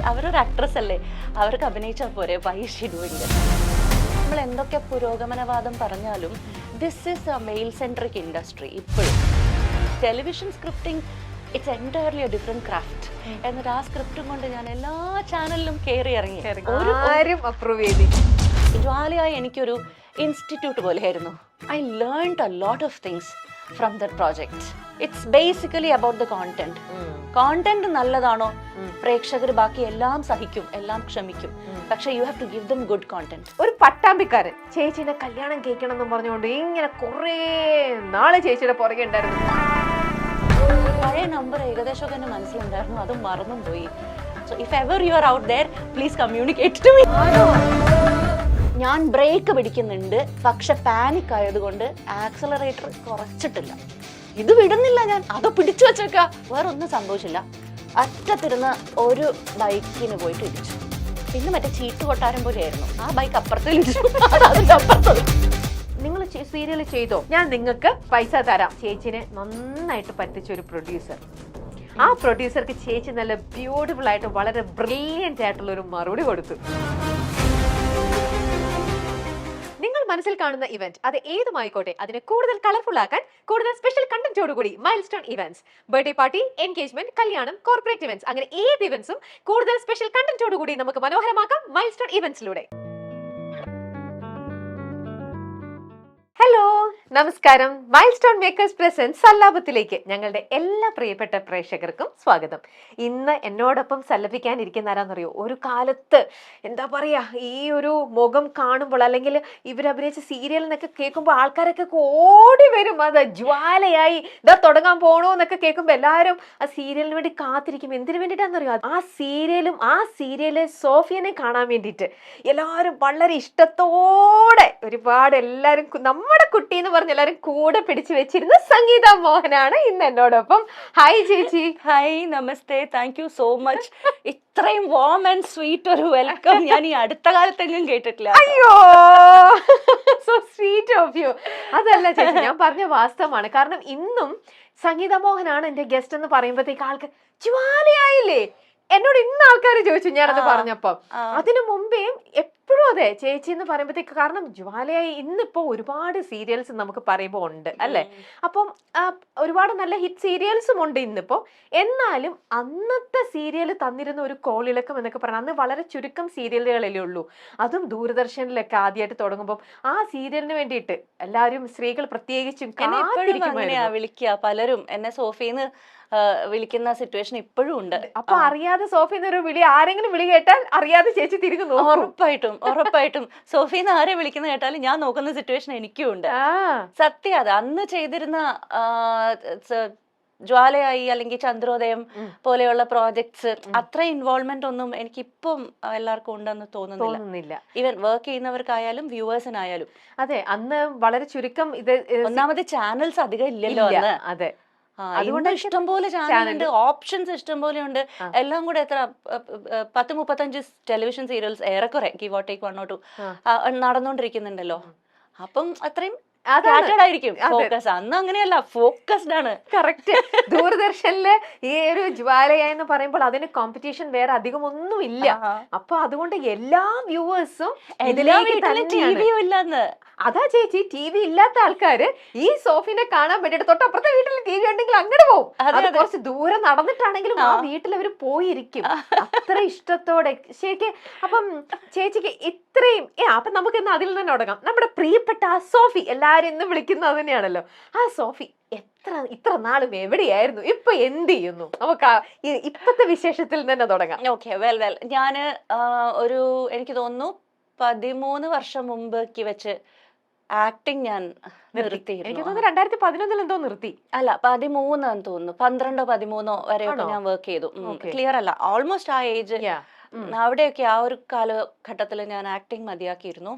അവരൊരു ആക്ട്രസ് അല്ലേ, അവർക്ക് അഭിനയിച്ചാൽ പോരെ, വൈ ഷി ഡൂയിങ് ദിസ്? നമ്മൾ എന്തൊക്കെ പുരോഗമനവാദം പറഞ്ഞാലും this is a male centric industry. ഇപ്പോഴും television scripting it's entirely a different craft. എന്നിട്ട് ആ സ്ക്രിപ്റ്റും കൊണ്ട് ഞാൻ എല്ലാ ചാനലിലും കയറി ഇറങ്ങി. ആരും അപ്രൂവ് ചെയ്തി. ജ്വാലയായി എനിക്കൊരു ഇൻസ്റ്റിറ്റ്യൂട്ട് പോലെയായിരുന്നു. I learned a lot of things from that project. It's basically about the content. Content നല്ലതാണോ, പ്രേക്ഷകർ ബാക്കി എല്ലാം സഹിക്കും, എല്ലാം ക്ഷമിക്കും. പക്ഷെ you have to give them good content. ഒരു പട്ടാമ്പിക്കാരൻ ചേച്ചിനെ കല്യാണം കേൾക്കണം എന്ന് പറഞ്ഞുകൊണ്ട് ഇങ്ങനെ കുറേ നാളെ ചേച്ചിയുടെ പുറകെ ഉണ്ടായിരുന്നു. പഴയ നമ്പർ ഏകദേശമൊക്കെ എന്റെ മനസ്സിലുണ്ടായിരുന്നു, അത് മറന്നും പോയി. So if ever you are out there, please communicate to me. ഞാൻ ബ്രേക്ക് പിടിക്കുന്നുണ്ട്, പക്ഷെ പാനിക് ആയതുകൊണ്ട് ആക്സലറേറ്റർ കുറച്ചിട്ടില്ല. ഇത് വിടുന്നില്ല, ഞാൻ അത് പിടിച്ചു വെച്ചേക്ക. വേറെ ഒന്നും സംഭവിച്ചില്ല. അറ്റത്തിരുന്ന് ഒരു ബൈക്കിന് പോയിട്ട് ഇടിച്ചു. പിന്നെ മറ്റേ ചീട്ട് കൊട്ടാരം പോലെയായിരുന്നു. ആ ബൈക്ക് അപ്പുറത്തേക്ക് അപ്പുറത്ത്. നിങ്ങൾ സീരിയൽ ചെയ്തോ, ഞാൻ നിങ്ങൾക്ക് പൈസ തരാം. ചേച്ചിനെ നന്നായിട്ട് പറ്റിച്ച ഒരു പ്രൊഡ്യൂസർ. ആ പ്രൊഡ്യൂസർക്ക് ചേച്ചി നല്ല ബ്യൂട്ടിഫുൾ ആയിട്ട് വളരെ ബ്രില്യന്റ് ആയിട്ടുള്ള ഒരു മറുപടി കൊടുത്തു. നിങ്ങൾ മനസ്സിൽ കാണുന്ന ഇവന്റ് അത് ഏതുമായിക്കോട്ടെ, അതിനെ കൂടുതൽ കളർഫുൾ ആക്കാൻ കൂടുതൽ സ്പെഷ്യൽ കണ്ടന്റോടുകൂടി milestone events, birthday party, engagement, കല്യാണം, കോർപ്പറേറ്റ് ഇവന്റ്സ്, അങ്ങനെ ഏത് ഇവന്റ്സും കൂടുതൽ സ്പെഷ്യൽ കണ്ടന്റോടുകൂടി നമുക്ക് മനോഹരമാക്കാം മൈൽ സ്റ്റോൺ ഇവന്റ്സിലൂടെ. ഹലോ, നമസ്കാരം. മൈൽ സ്റ്റോൺ മേക്കേഴ്സ് പ്രസൻസ് സല്ലാപത്തിലേക്ക് ഞങ്ങളുടെ എല്ലാ പ്രിയപ്പെട്ട പ്രേക്ഷകർക്കും സ്വാഗതം. ഇന്ന് എന്നോടൊപ്പം സല്ലപിക്കാനിരിക്കുന്ന ആരാന്നറിയോ? ഒരു കാലത്ത് എന്താ പറയാ, ഈ ഒരു മുഖം കാണുമ്പോൾ അല്ലെങ്കിൽ ഇവരഭിനയിച്ച സീരിയൽ എന്നൊക്കെ കേൾക്കുമ്പോൾ ആൾക്കാരൊക്കെ ഓടി വരും. അത് ജ്വാലയായി ഇതാ തുടങ്ങാൻ പോണോ എന്നൊക്കെ കേൾക്കുമ്പോൾ എല്ലാവരും ആ സീരിയലിന് വേണ്ടി കാത്തിരിക്കും. എന്തിനു വേണ്ടിയിട്ടാണെന്നറിയോ? ആ സീരിയല് സോഫിയനെ കാണാൻ വേണ്ടിയിട്ട് എല്ലാവരും വളരെ ഇഷ്ടത്തോടെ ഒരുപാട് എല്ലാവരും നമ്മുടെ കുട്ടി എന്ന് പറഞ്ഞ് എല്ലാവരും കൂടെ പിടിച്ചു വെച്ചിരുന്ന സംഗീത മോഹനാണ് ഇന്ന് എന്നോടൊപ്പം. ഹായ് ചേച്ചി. Hi, namaste, thank you so much. ഇത്രയും വാം ആൻഡ് സ്വീറ്റ് ഒരു വെൽക്കം ഞാൻ ഈ അടുത്ത കാലത്തെങ്കിലും കേട്ടിട്ടില്ല. അയ്യോ, സോ സ്വീറ്റ് ഓഫ് യു. അതല്ല ചേച്ചി, ഞാൻ പറഞ്ഞ വാസ്തവമാണ്. കാരണം ഇന്നും സംഗീത മോഹനാണ് എന്റെ ഗസ്റ്റ് എന്ന് പറയുമ്പോഴത്തേക്ക് ആൾക്ക് ജ്വാലയായില്ലേ എന്നോട് ഇന്ന് ആൾക്കാർ ചോദിച്ചു ഞാനത് പറഞ്ഞപ്പോ. അതിനു മുമ്പേ എപ്പോഴും അതെ ചേച്ചി എന്ന് പറയുമ്പോഴത്തേക്ക്, കാരണം ജ്വാലയായി ഇന്നിപ്പോ ഒരുപാട് സീരിയൽസ് നമുക്ക് പറയുമ്പോ ഉണ്ട് അല്ലെ. അപ്പം ഒരുപാട് നല്ല ഹിറ്റ് സീരിയൽസും ഉണ്ട് ഇന്നിപ്പോ. എന്നാലും അന്നത്തെ സീരിയൽ തന്നിരുന്ന ഒരു കോളിളക്കം എന്നൊക്കെ പറഞ്ഞാൽ അന്ന് വളരെ ചുരുക്കം സീരിയലുകളല്ലേ ഉള്ളൂ. അതും ദൂരദർശനിലൊക്കെ ആദ്യമായിട്ട് തുടങ്ങുമ്പോൾ ആ സീരിയലിന് വേണ്ടിയിട്ട് എല്ലാവരും സ്ത്രീകൾ പ്രത്യേകിച്ചും വിളിക്കുക. പലരും എന്നെ സോഫിന്ന് വിളിക്കുന്ന സിറ്റുവേഷൻ ഇപ്പോഴും ഉണ്ട്. അപ്പൊ അറിയാതെ സോഫിന്ന് ഒരു വിളി, ആരെങ്കിലും വിളി കേട്ടാൽ അറിയാതെ ചേച്ചി തിരികെ നോക്കും. ഉറപ്പായിട്ടും സോഫിന്ന് ആരെ വിളിക്കുന്ന കേട്ടാലും ഞാൻ നോക്കുന്ന സിറ്റുവേഷൻ എനിക്കും ഉണ്ട്. സത്യം, അത് അന്ന് ചെയ്തിരുന്ന ജ്വാലയായി അല്ലെങ്കിൽ ചന്ദ്രോദയം പോലെയുള്ള പ്രോജക്ട്സ് അത്ര ഇൻവോൾവ്മെന്റ് ഒന്നും എനിക്കിപ്പം എല്ലാവർക്കും ഉണ്ടെന്ന് തോന്നുന്നില്ല. ഈവൻ വർക്ക് ചെയ്യുന്നവർക്കായാലും വ്യൂവേഴ്സിനായാലും. അതെ, അന്ന് വളരെ ചുരുക്കം. ഇത് ഒന്നാമത് ചാനൽസ് അധികം ഇല്ലല്ലോ അന്ന്. അതെ, അതുകൊണ്ട് ഇഷ്ടംപോലെ ചാനലുണ്ട്, ഓപ്ഷൻസ് ഇഷ്ടംപോലെ ഉണ്ട്. എല്ലാം കൂടെ എത്ര 10-35 ടെലിവിഷൻ സീരിയൽസ് ഏറെക്കുറെ ഗിവ് ഓർ ടേക്ക് 1 or 2 നടന്നുകൊണ്ടിരിക്കുന്നുണ്ടല്ലോ. അപ്പം അത്രയും ഫോക്കസ്. അന്ന് അങ്ങനെയല്ല, ഫോക്കസ്ഡ് ആണ്. കറക്റ്റ്. ദൂരദർശനില് ഈ ഒരു ജ്വാലയ എന്ന് പറയുമ്പോൾ അതിന് കോമ്പറ്റീഷൻ വേറെ അധികം ഒന്നും ഇല്ല. അപ്പൊ അതുകൊണ്ട് എല്ലാ വ്യൂവേഴ്സും അതാ ചേച്ചി, ടി വി ഇല്ലാത്ത ആൾക്കാര് ഈ സോഫിനെ കാണാൻ വേണ്ടിട്ട് തൊട്ടപ്പുറത്തെ വീട്ടിൽ ടി വി ഉണ്ടെങ്കിൽ അങ്ങനെ പോകും. അത് കുറച്ച് ദൂരം നടന്നിട്ടാണെങ്കിലും ആ വീട്ടിൽ അവര് പോയിരിക്കും, അത്ര ഇഷ്ടത്തോടെ ശരിക്കും. അപ്പം ചേച്ചിക്ക് ഇത്രയും അപ്പൊ നമുക്ക് ഇന്ന് അതിൽ തന്നെ തുടങ്ങാം. നമ്മുടെ പ്രിയപ്പെട്ട ആ സോഫി, എല്ലാരും ഇന്ന് വിളിക്കുന്നത് തന്നെയാണല്ലോ. ആ സോഫി ഇത്ര നാളും എവിടെയായിരുന്നു, ഇപ്പൊ എന്ത് ചെയ്യുന്നു? നമുക്ക് ഇപ്പത്തെ വിശേഷത്തിൽ തന്നെ തുടങ്ങാം. ഓക്കെ, ഞാന് എനിക്ക് തോന്നുന്നു 13 വർഷം മുമ്പ് വെച്ച് ആക്ടിങ് ഞാൻ നിർത്തി. എനിക്ക് തോന്നുന്നു 2011 എന്തോ നിർത്തി. അല്ല, 13 തോന്നുന്നു, 12-13 വരെയൊക്കെ ഞാൻ വർക്ക് ചെയ്തു. ക്ലിയർ അല്ല, ഓൾമോസ്റ്റ് ആ ഏജ്. അവിടെയൊക്കെ ആ ഒരു കാലഘട്ടത്തിൽ ഞാൻ ആക്ടിങ് മതിയാക്കിയിരുന്നു.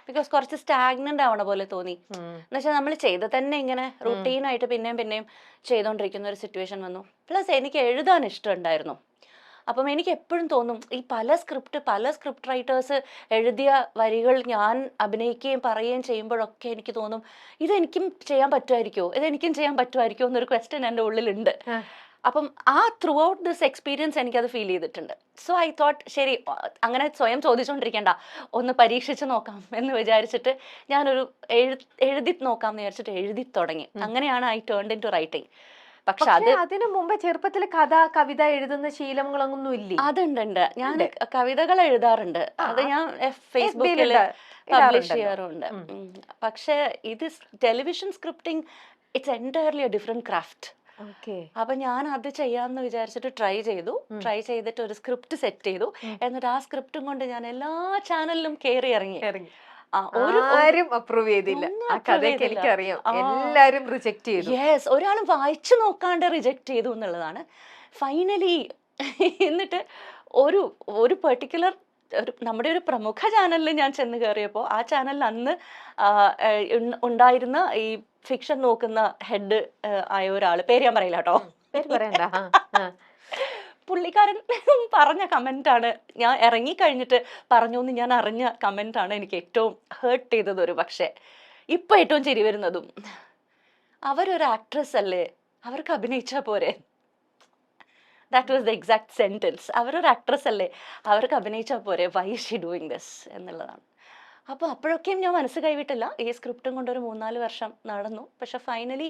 ബിക്കോസ് കുറച്ച് സ്റ്റാഗ്നന്റ് ആവണ പോലെ തോന്നി. എന്നുവെച്ചാൽ നമ്മൾ ചെയ്ത് തന്നെ ഇങ്ങനെ റുട്ടീനായിട്ട് പിന്നെയും ചെയ്തോണ്ടിരിക്കുന്ന ഒരു സിറ്റുവേഷൻ വന്നു. പ്ലസ് എനിക്ക് എഴുതാൻ ഇഷ്ടമുണ്ടായിരുന്നു. അപ്പം എനിക്ക് എപ്പോഴും തോന്നും, ഈ പല സ്ക്രിപ്റ്റ് റൈറ്റേഴ്സ് എഴുതിയ വരികൾ ഞാൻ അഭിനയിക്കുകയും പറയുകയും ചെയ്യുമ്പോഴൊക്കെ എനിക്ക് തോന്നും, ഇതെനിക്കും ചെയ്യാൻ പറ്റുമായിരിക്കുമോ എന്നൊരു ക്വസ്റ്റ്യൻ എൻ്റെ ഉള്ളിലുണ്ട്. അപ്പം ആ ത്രൂ ഔട്ട് ദിസ് എക്സ്പീരിയൻസ് എനിക്കത് ഫീൽ ചെയ്തിട്ടുണ്ട്. സോ ഐ തോട്ട് ശരി, അങ്ങനെ സ്വയം ചോദിച്ചുകൊണ്ടിരിക്കേണ്ട, ഒന്ന് പരീക്ഷിച്ച് നോക്കാം എന്ന് വിചാരിച്ചിട്ട് ഞാനൊരു എഴുതി നോക്കാം എന്ന് വിചാരിച്ചിട്ട് എഴുതി തുടങ്ങി. അങ്ങനെയാണ് I turned into writing. പക്ഷെ അതിനു മുമ്പ് ചെറുപ്പത്തിൽ കവിത എഴുതുന്ന ശീലങ്ങളൊന്നും ഇല്ലേ? അതുണ്ട്, ഞാൻ കവിതകൾ എഴുതാറുണ്ട്, അത് ഞാൻ ഫേസ്ബുക്കിൽ പബ്ലിഷ് ചെയ്യാറുണ്ട്. പക്ഷെ ഇത് television scripting it's entirely a different craft. അപ്പൊ ഞാൻ അത് ചെയ്യാന്ന് വിചാരിച്ചിട്ട് ട്രൈ ചെയ്തിട്ട് ഒരു സ്ക്രിപ്റ്റ് സെറ്റ് ചെയ്തു. എന്നിട്ട് ആ സ്ക്രിപ്റ്റും കൊണ്ട് ഞാൻ എല്ലാ ചാനലിലും കയറി ഇറങ്ങി. ആരും അപ്രൂവ് ചെയ്തില്ല. ആ കഥയ്ക്ക് എനിക്കറിയാം, എല്ലാരും റിജക്ട് ചെയ്തു. യെസ്, ഒരാളും വായിച്ചു നോക്കാണ്ട് റിജക്ട് ചെയ്തു എന്നുള്ളതാണ് ഫൈനലി. എന്നിട്ട് ഒരു പെർട്ടിക്കുലർ നമ്മുടെ ഒരു പ്രമുഖ ചാനലിൽ ഞാൻ ചെന്ന് കയറിയപ്പോൾ ആ ചാനലിൽ അന്ന് ഉണ്ടായിരുന്ന ഈ ഫിക്ഷൻ നോക്കുന്ന ഹെഡ് ആയ ഒരാള്, പേര് ഞാൻ പറയില്ല കേട്ടോ, പുള്ളിക്കാരൻ പറഞ്ഞ കമൻ്റാണ്, ഞാൻ ഇറങ്ങിക്കഴിഞ്ഞിട്ട് പറഞ്ഞു എന്ന് ഞാൻ അറിഞ്ഞ കമൻ്റാണ് എനിക്ക് ഏറ്റവും ഹേർട്ട് ചെയ്തത്. ഒരു പക്ഷേ ഇപ്പം ഏറ്റവും ചിരി വരുന്നതും, അവരൊരു ആക്ട്രസ് അല്ലേ, അവർക്ക് അഭിനയിച്ചാൽ പോരെ. That was the exact sentence. അവരൊരു ആക്ട്രസ് അല്ലേ, അവർക്ക് അഭിനയിച്ചാൽ പോരെ, why is she doing this എന്നുള്ളതാണ്. അപ്പോൾ അപ്പോഴൊക്കെയും ഞാൻ മനസ്സ് കൈവിട്ടില്ല. ഈ സ്ക്രിപ്റ്റും കൊണ്ടൊരു 3-4 വർഷം നടന്നു. പക്ഷെ ഫൈനലി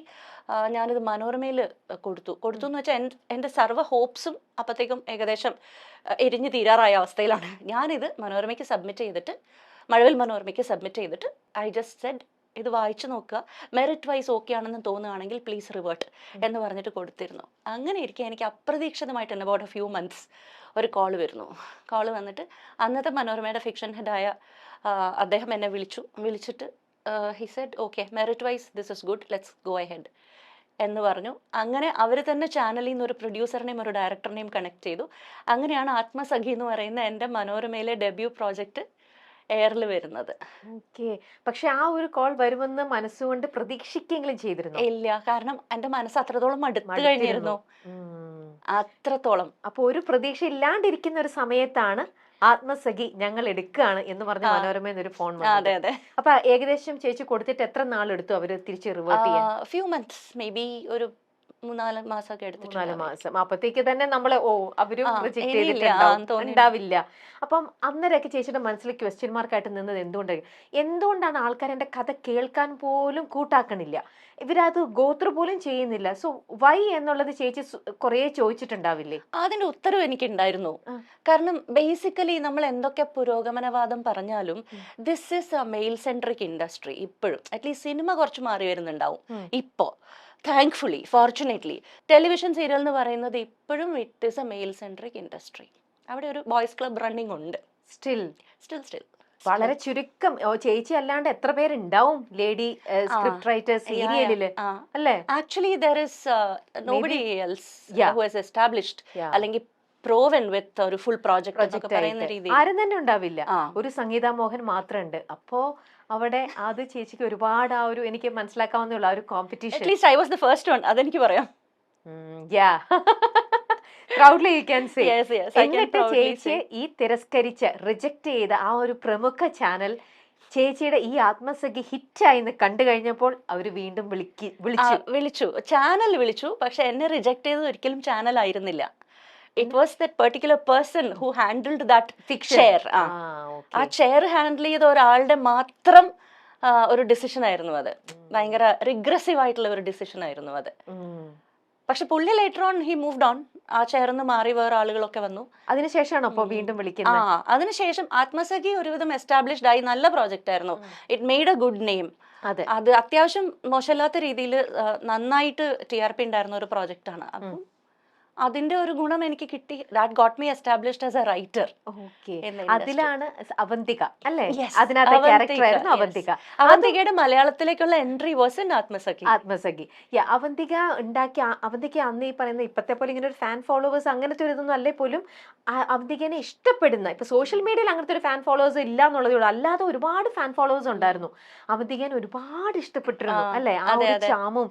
ഞാനിത് മനോരമയിൽ കൊടുത്തു എന്ന് വെച്ചാൽ എൻ്റെ സർവ്വ ഹോപ്സും അപ്പോഴത്തേക്കും ഏകദേശം എരിഞ്ഞു തീരാറായ അവസ്ഥയിലാണ്. ഞാനിത് മനോരമയ്ക്ക് സബ്മിറ്റ് ചെയ്തിട്ട്, മഴവിൽ മനോരമയ്ക്ക് സബ്മിറ്റ് ചെയ്തിട്ട് ഐ ജസ്റ്റ് സെഡ്, ഇത് വായിച്ചു നോക്കുക, മെറിറ്റ് വൈസ് ഓക്കെ ആണെന്ന് തോന്നുകയാണെങ്കിൽ പ്ലീസ് റിവേർട്ട് എന്ന് പറഞ്ഞിട്ട് കൊടുത്തിരുന്നു. അങ്ങനെ ഇരിക്കുക എനിക്ക് അപ്രതീക്ഷിതമായിട്ട് അബൌട്ട് എ ഫ്യൂ മന്ത്സ് ഒരു കോൾ വന്നിട്ട് അന്നത്തെ മനോരമയുടെ ഫിക്ഷൻ ഹെഡായ അദ്ദേഹം എന്നെ വിളിച്ചിട്ട് he said okay, merit wise this is good, let's go ahead എന്ന് പറഞ്ഞു. അങ്ങനെ അവർ തന്നെ ചാനലിൽ നിന്ന് ഒരു പ്രൊഡ്യൂസറിനെയും ഒരു ഡയറക്ടറിനെയും കണക്ട് ചെയ്തു. അങ്ങനെയാണ് ആത്മസഖി എന്ന് പറയുന്ന എൻ്റെ മനോരമയിലെ ഡെബ്യൂ പ്രോജക്റ്റ് എയറിൽ വരുന്നത്. പക്ഷെ ആ ഒരു കോൾ വരുമെന്ന് മനസ്സുകൊണ്ട് പ്രതീക്ഷിക്കെങ്കിലും ചെയ്തിരുന്നു? ഇല്ല, കാരണം എൻ്റെ മനസ്സ് അത്രത്തോളം മടുത്തു കഴിഞ്ഞിരുന്നു, അത്രത്തോളം. അപ്പൊ ഒരു പ്രതീക്ഷ ഇല്ലാണ്ടിരിക്കുന്ന ഒരു സമയത്താണ് ആത്മസഖി ഞങ്ങൾ എടുക്കുകയാണ് എന്ന് പറഞ്ഞ മനോരമയിൽ ഒരു ഫോൺ വന്നു. അതെ അതെ. അപ്പൊ ഏകദേശം ചേച്ചി കൊടുത്തിട്ട് എത്ര നാളെടുത്തു അവര് തിരിച്ച് റിവേർട്ട് ചെയ്യാൻ? ഫ്യൂ മന്ത്സ്, മേ ബി ഒരു 3-4 മാസമൊക്കെ എടുത്തിട്ട്. 4 മാസം. അപ്പത്തേക്ക് തന്നെ നമ്മള് അവരും റിജക്ട് ചെയ്തിട്ടുണ്ടാവില്ല. അപ്പം അന്നേരമൊക്കെ ചേച്ചിയുടെ മനസ്സിൽ ക്വസ്റ്റ്യൻ മാർക്കായിട്ട് നിന്നത് എന്തുകൊണ്ടാണ് ആൾക്കാർ എന്റെ കഥ കേൾക്കാൻ പോലും കൂട്ടാക്കണില്ല, ഇവരത് ഗോത്ര പോലും ചെയ്യുന്നില്ല? സോ വൈ എന്നുള്ളത് ചേച്ചി കുറെ ചോദിച്ചിട്ടുണ്ടാവില്ലേ? അതിന്റെ ഉത്തരവ് എനിക്കുണ്ടായിരുന്നു. കാരണം ബേസിക്കലി നമ്മൾ എന്തൊക്കെ പുരോഗമനവാദം പറഞ്ഞാലും this is a male centric industry. ഇപ്പോഴും അറ്റ്ലീസ്റ്റ് സിനിമ കുറച്ച് മാറി വരുന്നുണ്ടാവും ഇപ്പോ, താങ്ക്ഫുള്ളി, ഫോർച്ചുനേറ്റ്ലി. ടെലിവിഷൻ സീരിയൽ എന്ന് പറയുന്നത് ഇപ്പോഴും it is a male centric industry. അവിടെ ഒരു ബോയ്സ് ക്ലബ് റണ്ണിങ് ഉണ്ട് സ്റ്റിൽ. വളരെ ചുരുക്കം. ചേച്ചി അല്ലാണ്ട് എത്ര പേരുണ്ടാവും ലേഡി സ്ക്രിപ്റ്റ് റൈറ്റേഴ്സ് സീരിയലില്, അല്ലേ? Actually there is nobody else who has established അല്ലെങ്കിൽ proven with ഒരു ഫുൾ പ്രോജക്റ്റ് പറയുന്ന രീതിയിൽ ആരും തന്നെ ഉണ്ടാവില്ല. ഒരു സംഗീത മോഹൻ മാത്രമുണ്ട്. അപ്പോ അവിടെ അത് ചേച്ചിക്ക് ഒരുപാട് ആ ഒരു എനിക്ക് മനസ്സിലാക്കാവുന്ന ഒരു competition. At least I was the first one, അതെനിക്ക് പറയാം. Proudly you can say. എന്നിട്ട് ചേച്ചി ഈ തിരസ്കരിച്ച റിജക്ട് ചെയ്ത ആ ഒരു പ്രമുഖ ചാനൽ ചേച്ചിയുടെ ഈ ആത്മസഖി ഹിറ്റായി കണ്ടു കഴിഞ്ഞപ്പോൾ അവര് വീണ്ടും വിളിച്ചു. ചാനൽ വിളിച്ചു, പക്ഷെ എന്നെ റിജക്ട് ചെയ്തത് ഒരിക്കലും ചാനൽ ആയിരുന്നില്ല. It was that particular person who handled that chair. ആ ചെയർ ഹാൻഡിൽ ചെയ്ത ഒരാളുടെ മാത്രം ഒരു ഡിസിഷൻ ആയിരുന്നു അത്. ഭയങ്കര റിഗ്രസീവ് ആയിട്ടുള്ള ഒരു ഡിസിഷൻ ആയിരുന്നു അത്. പക്ഷെ പുള്ളി later on he moved on. ആ ചെയർന്ന് മാറി വേറെ ആളുകളൊക്കെ വന്നു. അതിനുശേഷമാണ് അപ്പൊ വീണ്ടും വിളിക്കുന്നത്. അതിനുശേഷം ആത്മസഖി ഒരുവിധം എസ്റ്റാബ്ലിഷ്ഡ് ആയി. നല്ല പ്രോജക്റ്റ് ആയിരുന്നു. It made A good name. അത് അത്യാവശ്യം മോശമില്ലാത്ത രീതിയിൽ നന്നായിട്ട് TRP ഉണ്ടായിരുന്ന ഒരു പ്രോജക്റ്റ് ആണ്. അപ്പം അതിന്റെ ഒരു ഗുണം എനിക്ക് കിട്ടി. That got me established as a writer. അതിലാണ് അവന്തിക, അല്ലേ? അതിനകത്തെ ക്യാരക്ടർ ആയിരുന്നു അവന്തിക. അവന്തികയുടെ മലയാളത്തിലേക്കുള്ള entry was in Athmasakhi. Avantika ഉണ്ടാക്കിയ അവന്തിക അന്ന് ഈ പറയുന്ന ഇപ്പത്തെ പോലെ ഇങ്ങനെ ഒരു ഫാൻ ഫോളോവേഴ്സ് അങ്ങനത്തെ ഒരു ഇതൊന്നും അല്ലേ പോലും അവന്തികനെ ഇഷ്ടപ്പെടുന്ന, ഇപ്പൊ സോഷ്യൽ മീഡിയയിൽ അങ്ങനത്തെ ഒരു ഫാൻ ഫോളോവേഴ്സ് ഇല്ല എന്നുള്ളതേ ഉള്ളൂ. അല്ലാതെ ഒരുപാട് ഫാൻ ഫോളോവേഴ്സ് ഉണ്ടായിരുന്നു. അവന്തികനെ ഒരുപാട് ഇഷ്ടപ്പെട്ടിരുന്നു, അല്ലേ? ആ ഒരു ചാമും